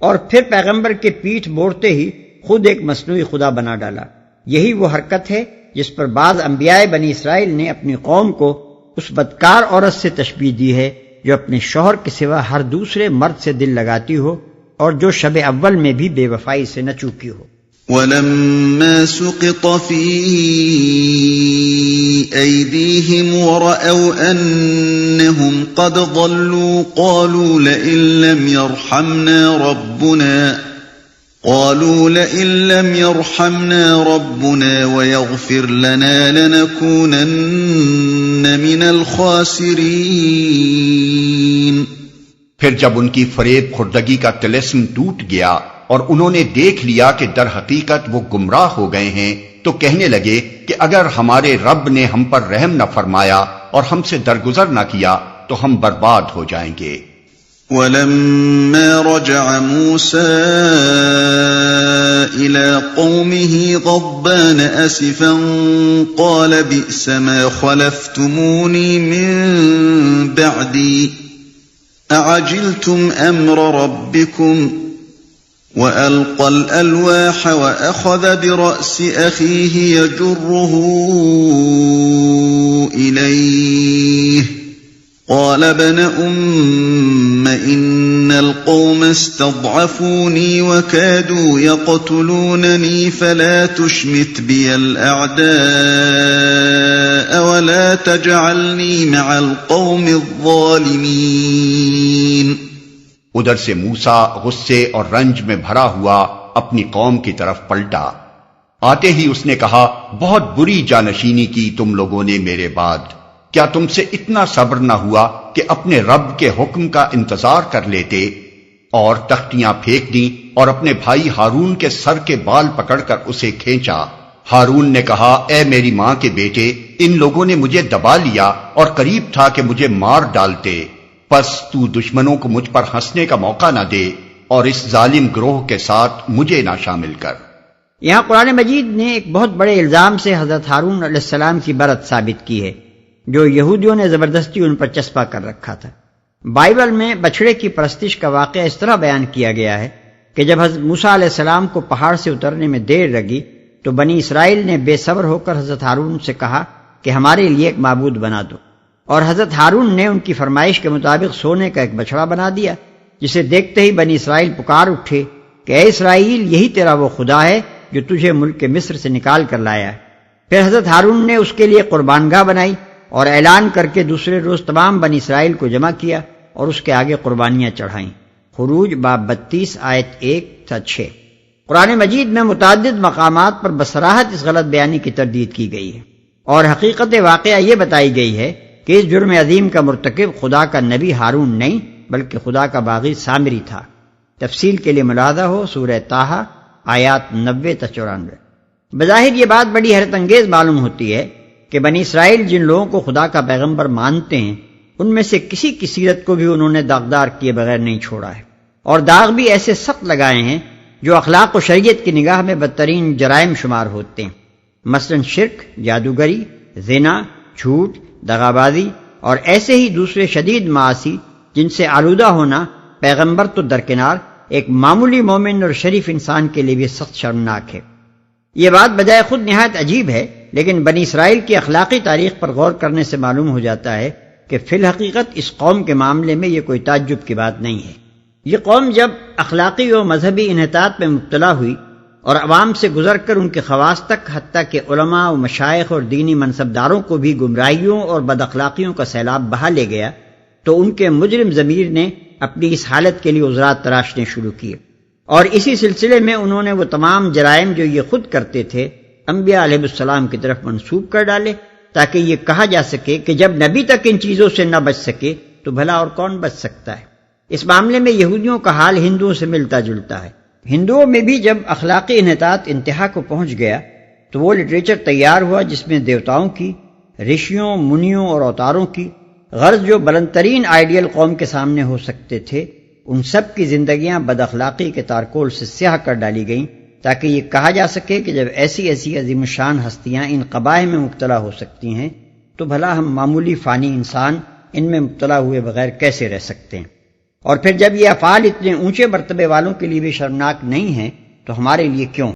اور پھر پیغمبر کے پیٹھ موڑتے ہی خود ایک مصنوعی خدا بنا ڈالا۔ یہی وہ حرکت ہے جس پر بعض انبیاء بنی اسرائیل نے اپنی قوم کو اس بدکار عورت سے تشبیہ دی ہے جو اپنے شوہر کے سوا ہر دوسرے مرد سے دل لگاتی ہو اور جو شب اول میں بھی بے وفائی سے نہ چوکی ہو۔ وَلَمَّا سُقِطَ فِي أَيْدِيهِمْ وَرَأَوْا أَنَّهُمْ قَدْ ضَلُّوا قَالُوا لَئِن لَّمْ يَرْحَمْنَا رَبُّنَا وَيَغْفِرْ لَنَا لَنَكُونَنَّ مِنَ الْخَاسِرِينَ۔ پھر جب ان کی فریب خوردگی کا طلسم ٹوٹ گیا اور انہوں نے دیکھ لیا کہ در حقیقت وہ گمراہ ہو گئے ہیں، تو کہنے لگے کہ اگر ہمارے رب نے ہم پر رحم نہ فرمایا اور ہم سے درگزر نہ کیا تو ہم برباد ہو جائیں گے۔ وَلَمَّا رَجَعَ مُوسَىٰ إِلَىٰ قَوْمِهِ غَضْبَانَ أَسِفًا قَالَ بِئْسَ مَا خَلَفْتُمُونِي مِن بَعْدِي أَعَجِلْتُمْ أَمْرَ رَبِّكُمْ وَأَلْقَى الْأَلْوَاحَ وَأَخَذَ بِرَأْسِ أَخِيهِ يَجُرُّهُ إِلَيْهِ قَالَ ابْنَ أُمَّ إِنَّ الْقَوْمَ اسْتَضْعَفُونِي وَكَادُوا يَقْتُلُونَنِي فَلَا تُشْمِتْ بِيَ الْأَعْدَاءَ وَلَا تَجْعَلْنِي مَعَ الْقَوْمِ الظَّالِمِينَ۔ ادھر سے موسیٰ غصے اور رنج میں بھرا ہوا اپنی قوم کی طرف پلٹا۔ آتے ہی اس نے کہا، بہت بری جانشینی کی تم لوگوں نے میرے بعد، کیا تم سے اتنا صبر نہ ہوا کہ اپنے رب کے حکم کا انتظار کر لیتے؟ اور تختیاں پھینک دیں اور اپنے بھائی ہارون کے سر کے بال پکڑ کر اسے کھینچا۔ ہارون نے کہا، اے میری ماں کے بیٹے، ان لوگوں نے مجھے دبا لیا اور قریب تھا کہ مجھے مار ڈالتے، پس تو دشمنوں کو مجھ پر ہنسنے کا موقع نہ دے اور اس ظالم گروہ کے ساتھ مجھے نہ شامل کر۔ یہاں قرآن مجید نے ایک بہت بڑے الزام سے حضرت ہارون علیہ السلام کی برت ثابت کی ہے جو یہودیوں نے زبردستی ان پر چسپا کر رکھا تھا۔ بائبل میں بچھڑے کی پرستش کا واقعہ اس طرح بیان کیا گیا ہے کہ جب حضرت موسیٰ علیہ السلام کو پہاڑ سے اترنے میں دیر لگی تو بنی اسرائیل نے بے صبر ہو کر حضرت ہارون سے کہا کہ ہمارے لیے ایک معبود بنا دو، اور حضرت ہارون نے ان کی فرمائش کے مطابق سونے کا ایک بچڑا بنا دیا، جسے دیکھتے ہی بنی اسرائیل پکار اٹھے کہ اے اسرائیل، یہی تیرا وہ خدا ہے جو تجھے ملک مصر سے نکال کر لایا ہے۔ پھر حضرت ہارون نے اس کے لیے قربانگاہ بنائی اور اعلان کر کے دوسرے روز تمام بنی اسرائیل کو جمع کیا اور اس کے آگے قربانیاں چڑھائیں۔ خروج باب 32 آیت 1-6۔ قرآن مجید میں متعدد مقامات پر بصراحت اس غلط بیانی کی تردید کی گئی ہے، اور حقیقت واقعہ یہ بتائی گئی ہے کہ اس جرم عظیم کا مرتکب خدا کا نبی ہارون نہیں بلکہ خدا کا باغی سامری تھا۔ تفصیل کے لیے ملاحظہ ہو سورہ طٰہٰ آیات 90-94۔ بظاہر یہ بات بڑی حیرت انگیز معلوم ہوتی ہے کہ بنی اسرائیل جن لوگوں کو خدا کا پیغمبر مانتے ہیں ان میں سے کسی کی سیرت کو بھی انہوں نے داغدار کیے بغیر نہیں چھوڑا ہے، اور داغ بھی ایسے سخت لگائے ہیں جو اخلاق و شریعت کی نگاہ میں بدترین جرائم شمار ہوتے ہیں، مثلا شرک، جادوگری، زنا، جھوٹ، دغابازی اور ایسے ہی دوسرے شدید معاصی جن سے آلودہ ہونا پیغمبر تو درکنار ایک معمولی مومن اور شریف انسان کے لیے بھی سخت شرمناک ہے۔ یہ بات بجائے خود نہایت عجیب ہے، لیکن بنی اسرائیل کی اخلاقی تاریخ پر غور کرنے سے معلوم ہو جاتا ہے کہ فی الحقیقت اس قوم کے معاملے میں یہ کوئی تعجب کی بات نہیں ہے۔ یہ قوم جب اخلاقی و مذہبی انحطاط میں مبتلا ہوئی اور عوام سے گزر کر ان کے خواص تک، حتیٰ کہ علماء و مشائخ اور دینی منصبداروں کو بھی گمراہیوں اور بد اخلاقیوں کا سیلاب بہا لے گیا، تو ان کے مجرم ضمیر نے اپنی اس حالت کے لیے عذرات تراشنے شروع کیے، اور اسی سلسلے میں انہوں نے وہ تمام جرائم جو یہ خود کرتے تھے انبیاء علیہ السلام کی طرف منسوب کر ڈالے، تاکہ یہ کہا جا سکے کہ جب نبی تک ان چیزوں سے نہ بچ سکے تو بھلا اور کون بچ سکتا ہے۔ اس معاملے میں یہودیوں کا حال ہندوؤں سے ملتا جلتا ہے۔ ہندوؤں میں بھی جب اخلاقی انحطاط انتہا کو پہنچ گیا تو وہ لٹریچر تیار ہوا جس میں دیوتاؤں کی، رشیوں، منیوں اور اوتاروں کی، غرض جو بلند ترین آئیڈیل قوم کے سامنے ہو سکتے تھے، ان سب کی زندگیاں بد اخلاقی کے تارکول سے سیاہ کر ڈالی گئیں، تاکہ یہ کہا جا سکے کہ جب ایسی عظیم الشان ہستیاں ان قبائح میں مبتلا ہو سکتی ہیں تو بھلا ہم معمولی فانی انسان ان میں مبتلا ہوئے بغیر کیسے رہ سکتے ہیں؟ اور پھر جب یہ افعال اتنے اونچے مرتبے والوں کے لیے بھی شرمناک نہیں ہیں تو ہمارے لیے کیوں؟